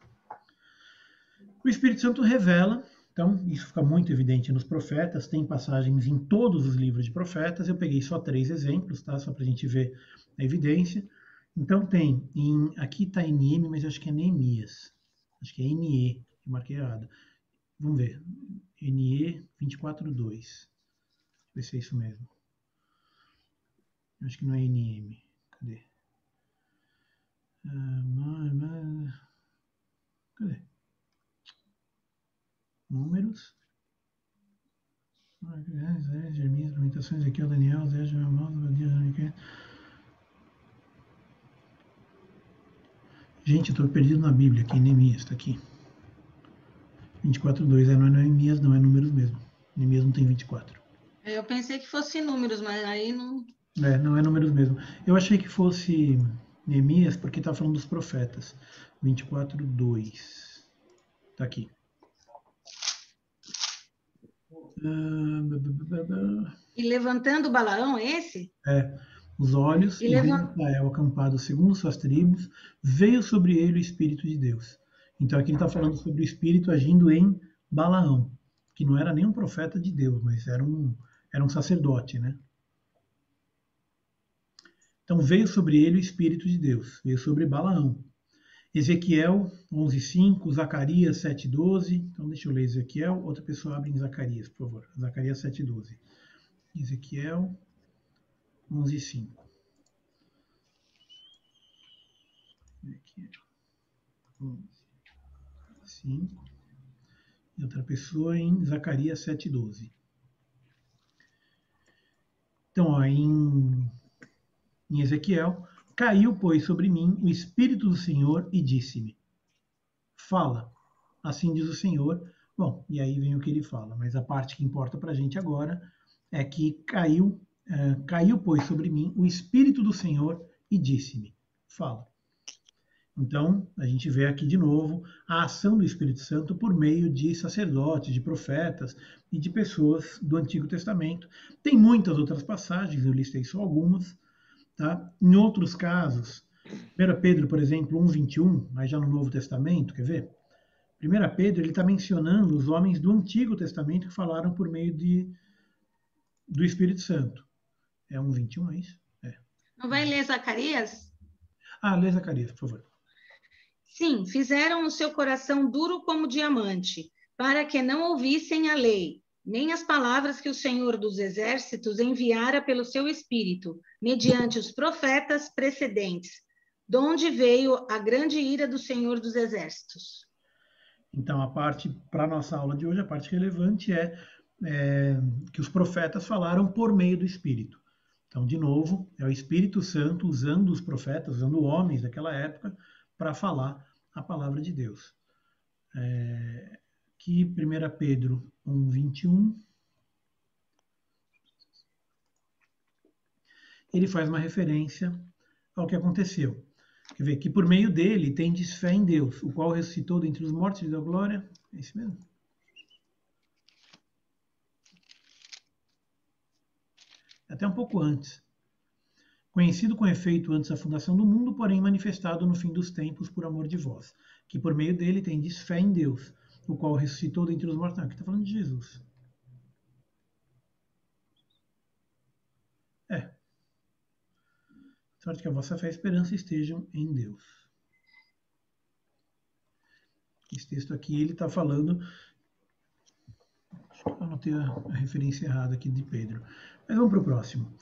O Espírito Santo revela. Então, isso fica muito evidente nos profetas, tem passagens em todos os livros de profetas, eu peguei só 3 exemplos, tá? Só para a gente ver a evidência. Então tem, aqui está NM, mas acho que é Neemias, acho que é NE, eu marquei errado. Vamos ver, NE 24:2, ver se é isso mesmo. Acho que não é NM, cadê? Cadê? Números. Jeremias, Lamentações, Ezequiel, Daniel, Zé, Jeremias, Obadias, Daniel. Gente, eu estou perdido na Bíblia aqui, Neemias, está aqui. 24:2, não é Neemias, não, é números mesmo. Neemias não tem 24. Eu pensei que fosse números, mas aí não... Não é números mesmo. Eu achei que fosse Neemias porque está falando dos profetas. 24:2. Está aqui. E levantando Balaão, esse? Os olhos, e Israel acampado segundo suas tribos, veio sobre ele o Espírito de Deus. Então aqui ele está falando sobre o Espírito agindo em Balaão, que não era nem um profeta de Deus, mas era um sacerdote, né? Então veio sobre ele o Espírito de Deus, veio sobre Balaão. Ezequiel 11:5, Zacarias 7:12. Então deixa eu ler Ezequiel, outra pessoa abre em Zacarias, por favor. Zacarias 7:12. Ezequiel 11:5. Ezequiel 11:5. E outra pessoa em Zacarias 7:12. Então, em Ezequiel, caiu, pois, sobre mim o Espírito do Senhor e disse-me: fala, assim diz o Senhor. Bom, e aí vem o que ele fala, mas a parte que importa para a gente agora é que caiu, pois, sobre mim o Espírito do Senhor e disse-me: fala. Então, a gente vê aqui de novo a ação do Espírito Santo por meio de sacerdotes, de profetas e de pessoas do Antigo Testamento. Tem muitas outras passagens, eu listei só algumas. Tá? Em outros casos, 1 Pedro, por exemplo, 1:21, aí já no Novo Testamento, quer ver? 1 Pedro ele está mencionando os homens do Antigo Testamento que falaram por meio do Espírito Santo. É 1:21, é isso? É. Não vai ler Zacarias? Lê Zacarias, por favor. Sim, fizeram o seu coração duro como diamante, para que não ouvissem a lei, nem as palavras que o Senhor dos Exércitos enviara pelo seu Espírito, mediante os profetas precedentes, de onde veio a grande ira do Senhor dos Exércitos. Então, a parte, para a nossa aula de hoje, a parte relevante é que os profetas falaram por meio do Espírito. Então, de novo, é o Espírito Santo usando os profetas, usando homens daquela época, para falar a palavra de Deus. Aqui, 1 Pedro 1:21, ele faz uma referência ao que aconteceu. Quer ver que por meio dele tendes fé em Deus, o qual ressuscitou dentre os mortos e lhe deu glória. É isso mesmo? Até um pouco antes. Conhecido com efeito antes da fundação do mundo, porém manifestado no fim dos tempos por amor de vós, que por meio dele tendes fé em Deus, o qual ressuscitou dentre os mortos. Não, aqui está falando de Jesus. Sorte que a vossa fé e a esperança estejam em Deus. Esse texto aqui, ele está falando... Acho que eu anotei a referência errada aqui de Pedro. Mas vamos para o próximo.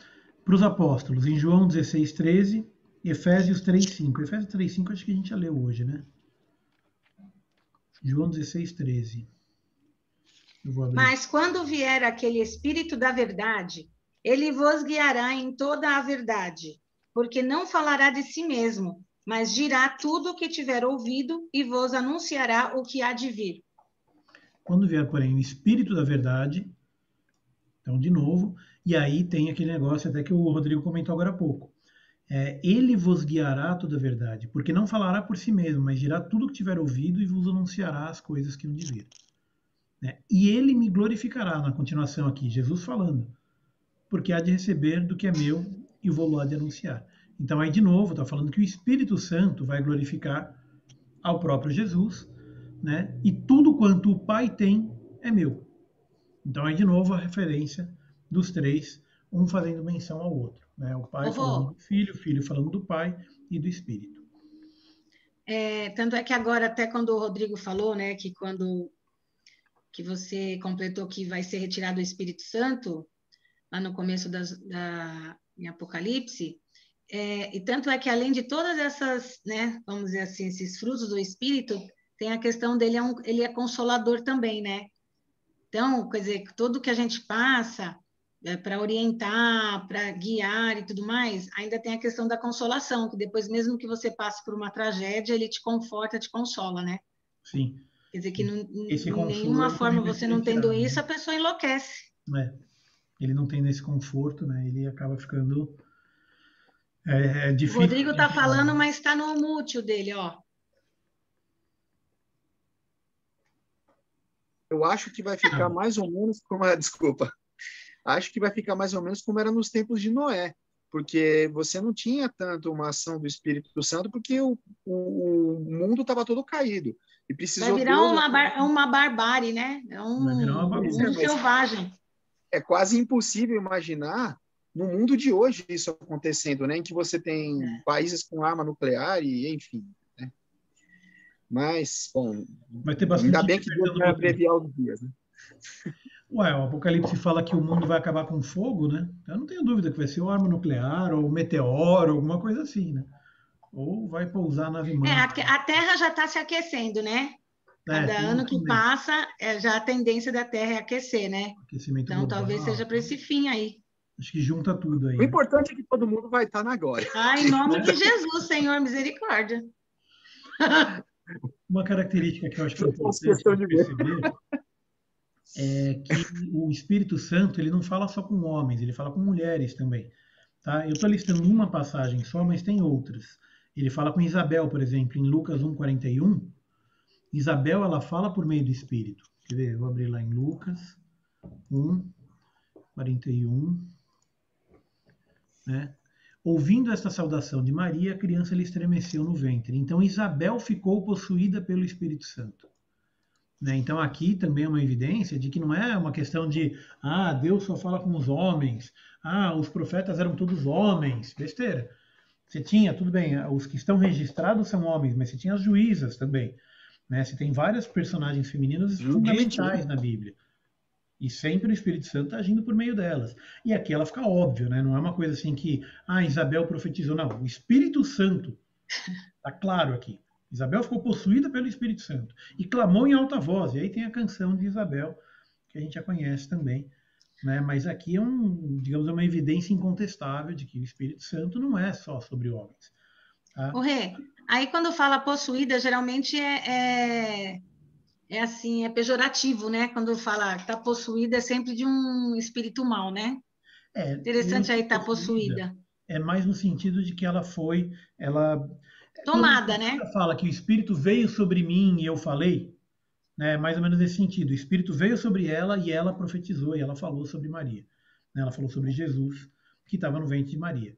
Para os apóstolos, em João 16:13, Efésios 3:5. Efésios 3:5 acho que a gente já leu hoje, né? João 16:13. Eu vou abrir. Mas quando vier aquele Espírito da verdade, ele vos guiará em toda a verdade, porque não falará de si mesmo, mas dirá tudo o que tiver ouvido e vos anunciará o que há de vir. Quando vier, porém, o Espírito da verdade, então, de novo, e aí tem aquele negócio até que o Rodrigo comentou agora há pouco. Ele vos guiará a toda a verdade, porque não falará por si mesmo, mas dirá tudo o que tiver ouvido e vos anunciará as coisas que hão de vir. E ele me glorificará, na continuação aqui, Jesus falando, porque há de receber do que é meu e vou-lo há de anunciar. Então, aí de novo, está falando que o Espírito Santo vai glorificar ao próprio Jesus, né? E tudo quanto o Pai tem é meu. Então, aí de novo a referência dos três, um fazendo menção ao outro. Né? O Pai falando do Filho, o Filho falando do Pai e do Espírito. Tanto é que agora, até quando o Rodrigo falou, né, que quando que você completou que vai ser retirado o Espírito Santo, lá no começo em Apocalipse, e tanto é que além de todas essas, né, vamos dizer assim, esses frutos do Espírito, tem a questão dele, ele é consolador também, né? Então, quer dizer, tudo que a gente passa para orientar, para guiar e tudo mais, ainda tem a questão da consolação, que depois, mesmo que você passe por uma tragédia, ele te conforta, te consola, né? Sim. Quer dizer que de nenhuma forma você não tendo isso, a pessoa enlouquece. Ele não tendo esse conforto, né? Ele acaba ficando difícil. O Rodrigo está falando, mas está no mute dele, ó. Eu acho que vai ficar mais ou menos como... Desculpa. Acho que vai ficar mais ou menos como era nos tempos de Noé, porque você não tinha tanto uma ação do Espírito Santo, porque o mundo estava todo caído. E precisou vai virar uma barbárie, né? Vai virar uma bagunça. Selvagem. É quase impossível imaginar no mundo de hoje isso acontecendo, né? Em que você tem países com arma nuclear e, enfim... Mas, bom, vai ter bastante ainda bem que Deus vai abreviar os dias, né? O Apocalipse fala que o mundo vai acabar com fogo, né? Então, eu não tenho dúvida que vai ser uma arma nuclear, ou um meteoro, alguma coisa assim, né? Ou vai pousar na nave mãe. A Terra já está se aquecendo, né? Cada ano que passa, já a tendência da Terra é aquecer, né? Aquecimento então, global, talvez seja para esse fim aí. Acho que junta tudo aí. O importante é que todo mundo vai estar na glória. Em nome de Jesus, Senhor, misericórdia. Uma característica que eu acho que é importante perceber é que o Espírito Santo ele não fala só com homens, ele fala com mulheres também. Tá? Eu estou listando uma passagem só, mas tem outras. Ele fala com Isabel, por exemplo, em Lucas 1:41. Isabel, ela fala por meio do Espírito. Quer ver? Eu vou abrir lá em Lucas 1:41. Né? Ouvindo esta saudação de Maria, a criança lhe estremeceu no ventre. Então Isabel ficou possuída pelo Espírito Santo. né? Então aqui também é uma evidência de que não é uma questão de Deus só fala com os homens, os profetas eram todos homens, besteira. Você tinha, tudo bem, os que estão registrados são homens, mas você tinha as juízas também, né? Você tem várias personagens femininas fundamentais na Bíblia. E sempre o Espírito Santo está agindo por meio delas. E aqui ela fica óbvio, né? Não é uma coisa assim que, Isabel profetizou. Não, o Espírito Santo está claro aqui. Isabel ficou possuída pelo Espírito Santo e clamou em alta voz. E aí tem a canção de Isabel, que a gente já conhece também. Né? Mas aqui é digamos, uma evidência incontestável de que o Espírito Santo não é só sobre homens. Tá? O Rê, aí quando fala possuída, geralmente assim, é pejorativo, né? Quando fala que está possuída, é sempre de um espírito mau, né? Interessante aí estar possuída. É mais no sentido de que ela foi, tomada, né? Ela fala que o Espírito veio sobre mim e eu falei, né? Mais ou menos nesse sentido. O Espírito veio sobre ela e ela profetizou e ela falou sobre Maria. Ela falou sobre Jesus que estava no ventre de Maria.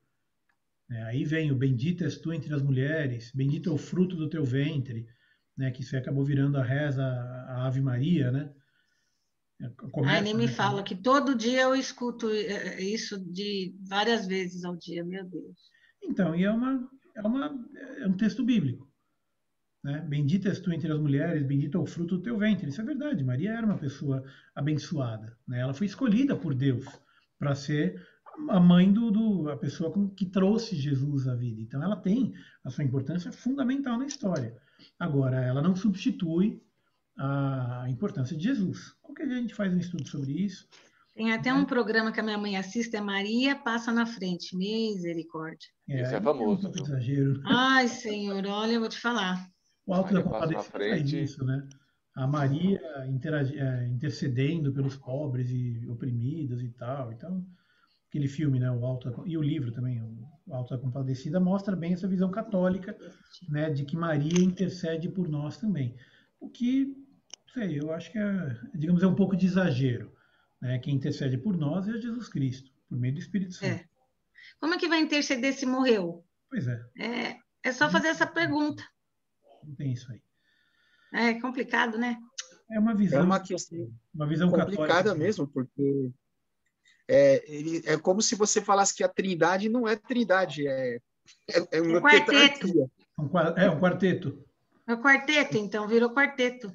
Aí vem o bendita és tu entre as mulheres, bendito é o fruto do teu ventre. Né, que isso acabou virando a reza, a Ave Maria, né? Nem me fala, que todo dia eu escuto isso de várias vezes ao dia, meu Deus. Então, e é um texto bíblico. Né? Bendita és tu entre as mulheres, bendito é o fruto do teu ventre. Isso é verdade, Maria era uma pessoa abençoada. Né? Ela foi escolhida por Deus para ser a mãe a pessoa que trouxe Jesus à vida. Então, ela tem a sua importância fundamental na história. Agora, ela não substitui a importância de Jesus. Qualquer dia a gente faz um estudo sobre isso. Tem até um programa que a minha mãe assiste, é Maria Passa na Frente. Misericórdia. Isso é famoso. É um exagero. Ai, Senhor, olha, eu vou te falar. O Alto da Compadecida faz isso, né? A Maria intercedendo pelos pobres e oprimidos e tal. Então, aquele filme, né, e o livro também, o Alto da Compadecida, mostra bem essa visão católica, né, de que Maria intercede por nós também. O que, sei, eu acho que digamos, é um pouco de exagero. Né? Quem intercede por nós é Jesus Cristo, por meio do Espírito Santo. Como é que vai interceder se morreu? Pois é. É só fazer essa pergunta. Não tem isso aí. É complicado, né? É uma questão complicada mesmo, porque é como se você falasse que a Trindade não é Trindade, é uma quarteto. Um quarteto. É o quarteto, então, virou quarteto.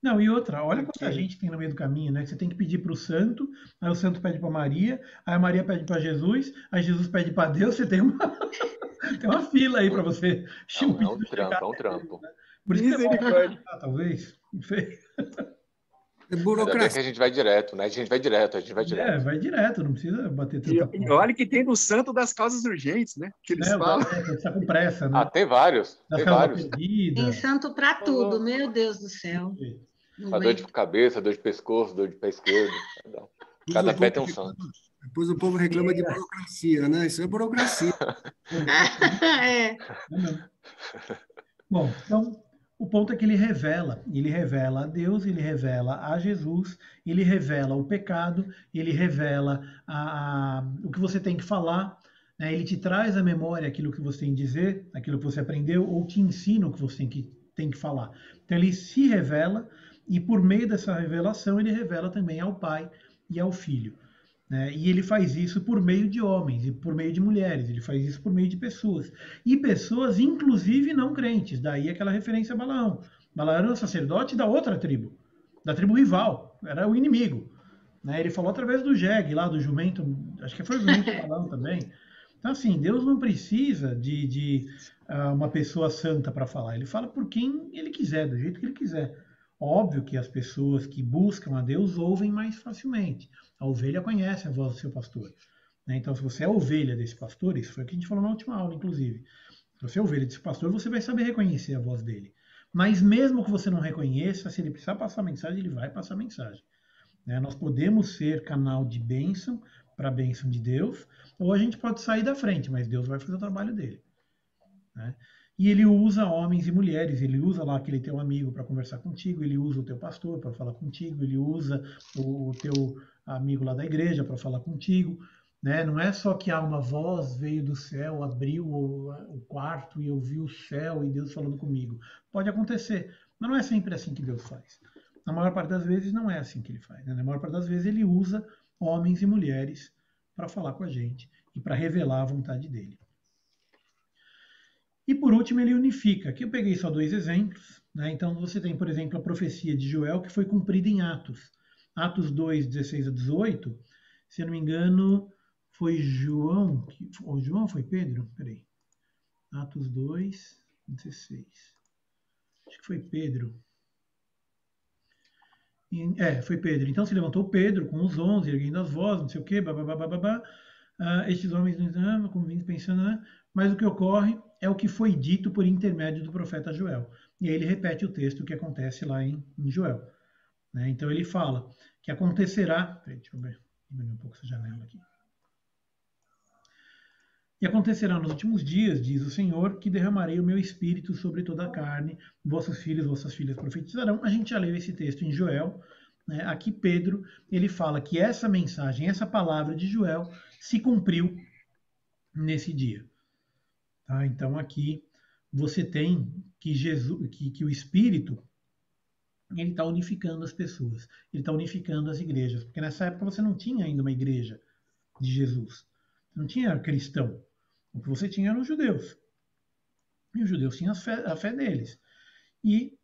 Não, e outra, olha quanta gente tem no meio do caminho, né? Que você tem que pedir para o santo, aí o santo pede para Maria, aí a Maria pede para Jesus, aí Jesus pede para Deus, você tem uma fila aí para você. É um trampo. Por isso que talvez. É burocracia. Que a gente vai direto, né? A gente vai direto. Vai direto, não precisa bater tanto. E olha que tem no santo das causas urgentes, né? Que eles falam. Tá com pressa, né? Tem vários. Tem santo para tudo, meu Deus do céu. Pra dor de cabeça, dor de pescoço, dor de pé esquerdo. Cada pé tem um santo. Depois o povo reclama de burocracia, né? Isso é burocracia. Bom, então, o ponto é que ele revela a Deus, ele revela a Jesus, ele revela o pecado, ele revela o que você tem que falar, né? Ele te traz à memória aquilo que você tem que dizer, aquilo que você aprendeu, ou te ensina o que você tem que falar. Então, ele se revela, e por meio dessa revelação, ele revela também ao Pai e ao Filho. Né? E ele faz isso por meio de homens e por meio de mulheres, ele faz isso por meio de pessoas. E pessoas, inclusive, não crentes. Daí aquela referência a Balaão. Balaão era um sacerdote da outra tribo, da tribo rival, era o inimigo. Né? Ele falou através do jegue lá, do jumento, acho que foi o jumento de Balaão também. Então, assim, Deus não precisa de uma pessoa santa para falar. Ele fala por quem ele quiser, do jeito que ele quiser. Óbvio que as pessoas que buscam a Deus ouvem mais facilmente. A ovelha conhece a voz do seu pastor. Né? Então, se você é ovelha desse pastor, isso foi o que a gente falou na última aula, inclusive. Se você é ovelha desse pastor, você vai saber reconhecer a voz dele. Mas mesmo que você não reconheça, se ele precisar passar mensagem, ele vai passar mensagem. Né? Nós podemos ser canal de bênção para a bênção de Deus, ou a gente pode sair da frente, mas Deus vai fazer o trabalho dele. Né? E ele usa homens e mulheres, ele usa lá aquele teu amigo para conversar contigo, ele usa o teu pastor para falar contigo, ele usa o teu amigo lá da igreja para falar contigo. Né? Não é só que uma voz veio do céu, abriu o quarto e eu vi o céu e Deus falando comigo. Pode acontecer, Mas não é sempre assim que Deus faz. Na maior parte das vezes não é assim que ele faz. Né? Na maior parte das vezes ele usa homens e mulheres para falar com a gente e para revelar a vontade dele. E por último ele unifica. Aqui eu peguei só 2 exemplos. Né? Então você tem, por exemplo, a profecia de Joel que foi cumprida em Atos. Atos 2, 16 a 18. Se eu não me engano, foi João. Ou João foi Pedro? Peraí. Atos 2, 16. Acho que foi Pedro. Foi Pedro. Então se levantou Pedro com os 11, erguendo as vozes, não sei o quê, babá. Estes homens, como vim pensando, né? Mas o que ocorre é o que foi dito por intermédio do profeta Joel. E aí ele repete o texto que acontece lá em Joel. Né? Então ele fala que acontecerá... Peraí, deixa eu diminuir um pouco essa janela aqui. E acontecerá nos últimos dias, diz o Senhor, que derramarei o meu espírito sobre toda a carne, vossos filhos, vossas filhas profetizarão. A gente já leu esse texto em Joel. Né? Aqui Pedro, ele fala que essa mensagem, essa palavra de Joel se cumpriu nesse dia. Tá? Então aqui você tem que Jesus, que o Espírito, ele está unificando as pessoas, ele está unificando as igrejas, porque nessa época você não tinha ainda uma igreja de Jesus, não tinha cristão. O que você tinha eram os judeus. E os judeus tinham a fé deles. E,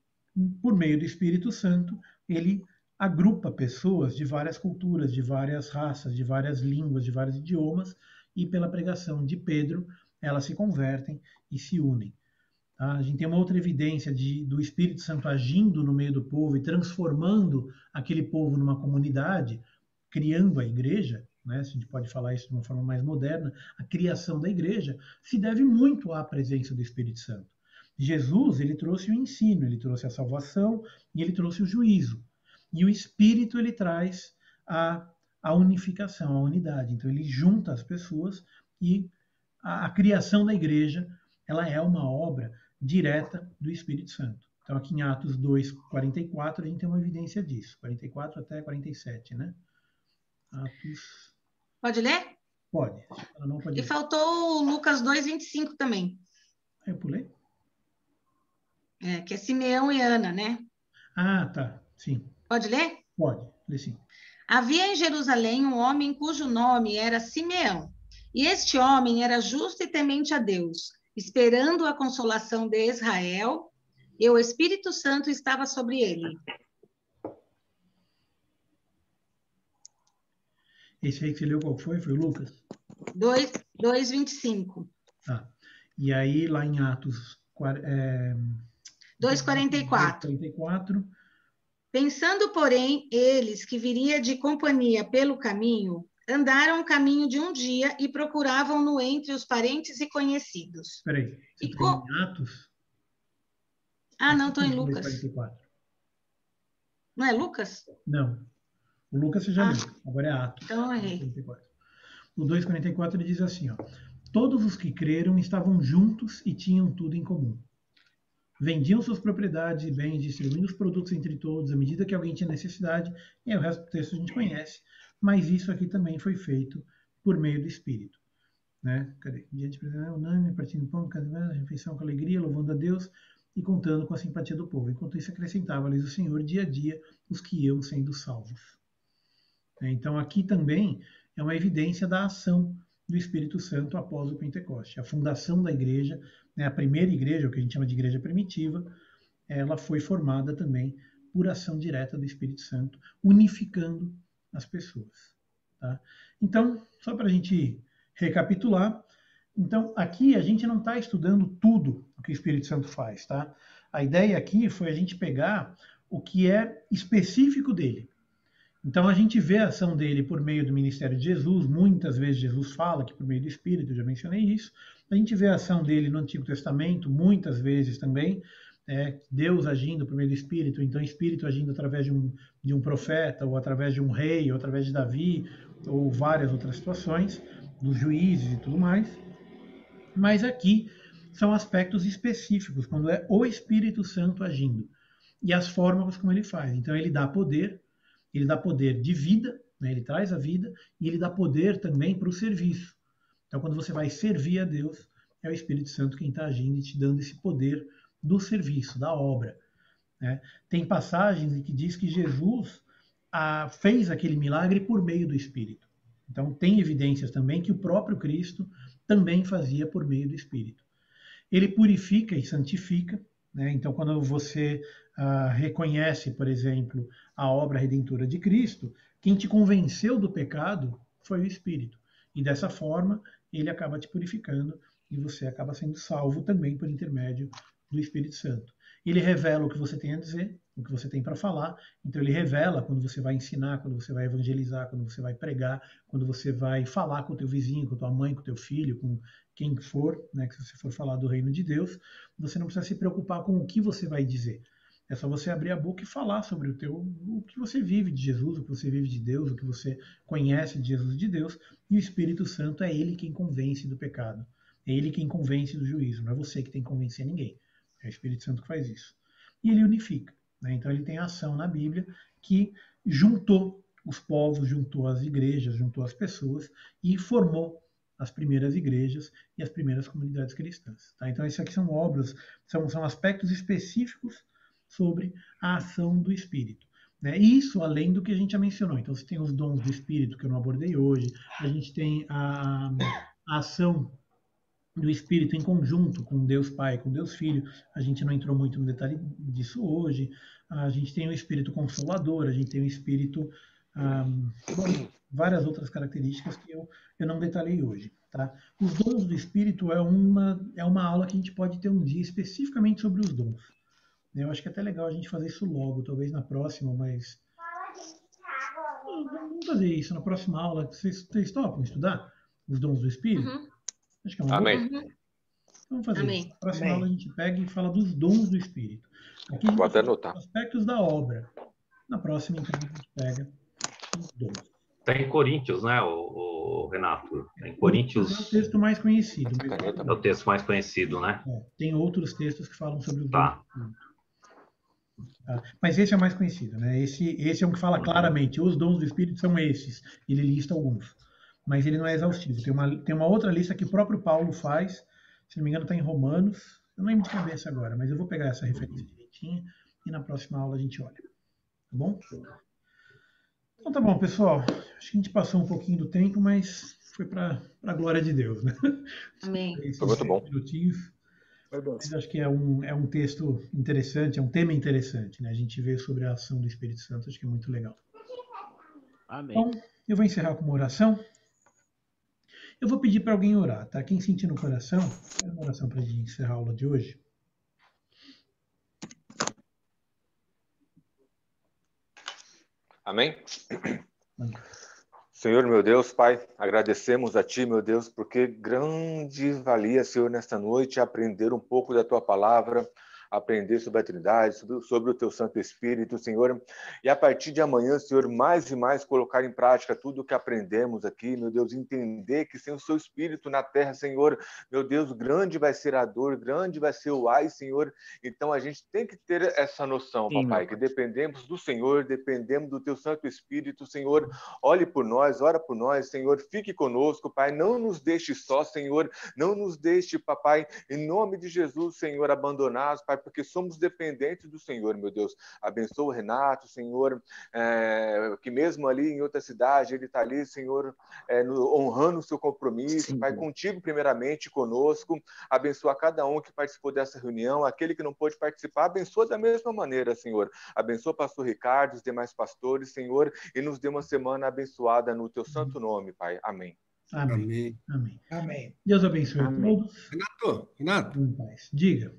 por meio do Espírito Santo, ele agrupa pessoas de várias culturas, de várias raças, de várias línguas, de vários idiomas, e pela pregação de Pedro, elas se convertem e se unem. Tá? A gente tem uma outra evidência do Espírito Santo agindo no meio do povo e transformando aquele povo numa comunidade, criando a igreja, né, se a gente pode falar isso de uma forma mais moderna, a criação da igreja se deve muito à presença do Espírito Santo. Jesus, ele trouxe o ensino, ele trouxe a salvação e ele trouxe o juízo. E o Espírito, ele traz a unificação, a unidade. Então, ele junta as pessoas e a criação da igreja, ela é uma obra direta do Espírito Santo. Então, aqui em Atos 2, 44, a gente tem uma evidência disso. 44 até 47, né? Atos... Pode ler? Pode. Não pode ler. E faltou o Lucas 2, 25 também. Eu pulei? Que é Simeão e Ana, né? Ah, tá. Sim. Pode ler? Pode. Lê sim. Havia em Jerusalém um homem cujo nome era Simeão. E este homem era justo e temente a Deus, esperando a consolação de Israel, e o Espírito Santo estava sobre ele. Esse aí que você leu qual foi? Foi o Lucas? 2, 25. Tá. E aí, lá em Atos... 2:44. Pensando, porém, eles que viria de companhia pelo caminho, andaram o caminho de um dia e procuravam-no entre os parentes e conhecidos. Espera aí, você está em Atos? Não, estou em Lucas. 44. Não é Lucas? Não. O Lucas você já leu, agora é Atos. Então, errei. 44. O 2,44 ele diz assim, ó, todos os que creram estavam juntos e tinham tudo em comum. Vendiam suas propriedades e bens, distribuindo os produtos entre todos, à medida que alguém tinha necessidade, e aí o resto do texto a gente conhece, mas isso aqui também foi feito por meio do Espírito. Né? Cadê? Diante de unânime, partindo pão, cantando, refeição com alegria, louvando a Deus e contando com a simpatia do povo. Enquanto isso acrescentava-lhes o Senhor dia a dia os que iam sendo salvos. Então aqui também é uma evidência da ação do Espírito Santo após o Pentecoste. A fundação da igreja, né, a primeira igreja, o que a gente chama de igreja primitiva, ela foi formada também por ação direta do Espírito Santo, unificando as pessoas. Tá? Então, só para a gente recapitular, então aqui a gente não está estudando tudo o que o Espírito Santo faz. Tá? A ideia aqui foi a gente pegar o que é específico dele. Então a gente vê a ação dele por meio do ministério de Jesus, muitas vezes Jesus fala que por meio do Espírito, eu já mencionei isso. A gente vê a ação dele no Antigo Testamento, muitas vezes também, Deus agindo por meio do Espírito, então o Espírito agindo através de um profeta, ou através de um rei, ou através de Davi, ou várias outras situações, dos juízes e tudo mais. Mas aqui são aspectos específicos, quando é o Espírito Santo agindo, e as formas como ele faz. Então ele dá poder de vida, né? Ele traz a vida, e ele dá poder também para o serviço. Então, quando você vai servir a Deus, é o Espírito Santo quem está agindo e te dando esse poder do serviço, da obra. né? Tem passagens em que diz que Jesus fez aquele milagre por meio do Espírito. Então, tem evidências também que o próprio Cristo também fazia por meio do Espírito. Ele purifica e santifica, né? Então, quando você reconhece, por exemplo, a obra redentora de Cristo, quem te convenceu do pecado foi o Espírito. E dessa forma, ele acaba te purificando e você acaba sendo salvo também por intermédio do Espírito Santo. Ele revela o que você tem a dizer, o que você tem para falar. Então, ele revela quando você vai ensinar, quando você vai evangelizar, quando você vai pregar, quando você vai falar com o teu vizinho, com a tua mãe, com o teu filho, com quem for, né, que se você for falar do reino de Deus, você não precisa se preocupar com o que você vai dizer. É só você abrir a boca e falar sobre o que você vive de Jesus, o que você vive de Deus, o que você conhece de Jesus e de Deus, e o Espírito Santo é ele quem convence do pecado. É ele quem convence do juízo, não é você que tem que convencer ninguém. É o Espírito Santo que faz isso. E ele unifica, né? Então ele tem a ação na Bíblia que juntou os povos, juntou as igrejas, juntou as pessoas e formou as primeiras igrejas e as primeiras comunidades cristãs. Tá? Então, isso aqui são obras, são aspectos específicos sobre a ação do Espírito. Né? Isso além do que a gente já mencionou. Então, você tem os dons do Espírito, que eu não abordei hoje, a gente tem a ação do Espírito em conjunto com Deus Pai, com Deus Filho. A gente não entrou muito no detalhe disso hoje. A gente tem o Espírito Consolador, a gente tem o Espírito... várias outras características que eu não detalhei hoje. Tá? Os dons do Espírito é uma aula que a gente pode ter um dia especificamente sobre os dons. Eu acho que é até legal a gente fazer isso logo, talvez na próxima, mas... Vamos fazer isso na próxima aula. Vocês topam estudar os dons do Espírito? Uhum. Acho que é uma boa. Amém. Então, vamos fazer Amém. isso. Na próxima Amém. aula a gente pega e fala dos dons do Espírito. Aqui a gente Vou até fala anotar. dos aspectos da obra. Na próxima, então, a gente pega os dons. Está em Coríntios, né, o Renato? Tá em Coríntios. É o texto mais conhecido. É o texto mais conhecido, né? Tem outros textos que falam sobre os Tá. dons. Tá? Mas esse é o mais conhecido, né? Esse é um que fala claramente, os dons do Espírito são esses. Ele lista alguns. Mas ele não é exaustivo. Tem uma outra lista que o próprio Paulo faz, se não me engano está em Romanos, eu não lembro de cabeça agora, mas eu vou pegar essa referência direitinho e na próxima aula a gente olha. Tá bom? Então tá bom, pessoal. Acho que a gente passou um pouquinho do tempo, mas foi para a glória de Deus, né? Amém. Foi muito bom. Minutinhos. Mas acho que é um texto interessante, é um tema interessante, né? A gente vê sobre a ação do Espírito Santo, acho que é muito legal. Amém. Então, eu vou encerrar com uma oração. Eu vou pedir para alguém orar, tá? Quem sentir no coração, é uma oração para a gente encerrar a aula de hoje. Amém? Senhor, meu Deus, Pai, agradecemos a Ti, meu Deus, porque grande valia, Senhor, nesta noite aprender um pouco da Tua palavra, aprender sobre a Trindade, sobre o Teu Santo Espírito, Senhor, e a partir de amanhã, Senhor, mais e mais colocar em prática tudo o que aprendemos aqui, meu Deus, entender que sem o Seu Espírito na terra, Senhor, meu Deus, grande vai ser a dor, grande vai ser o ai, Senhor, então a gente tem que ter essa noção, Sim, papai, que dependemos do Senhor, dependemos do Teu Santo Espírito, Senhor, olhe por nós, ora por nós, Senhor, fique conosco, Pai, não nos deixe só, Senhor, não nos deixe, papai, em nome de Jesus, Senhor, abandonados, Pai, porque somos dependentes do Senhor, meu Deus. Abençoa o Renato, Senhor, que mesmo ali em outra cidade, ele está ali, Senhor, honrando o seu compromisso, Sim, Pai, contigo primeiramente, conosco. Abençoa cada um que participou dessa reunião, aquele que não pôde participar, abençoa da mesma maneira, Senhor. Abençoa o pastor Ricardo, os demais pastores, Senhor, e nos dê uma semana abençoada no teu santo nome, Pai. Amém. Amém. Amém. Amém. Deus abençoe Amém. a todos. Renato, Em paz. Diga.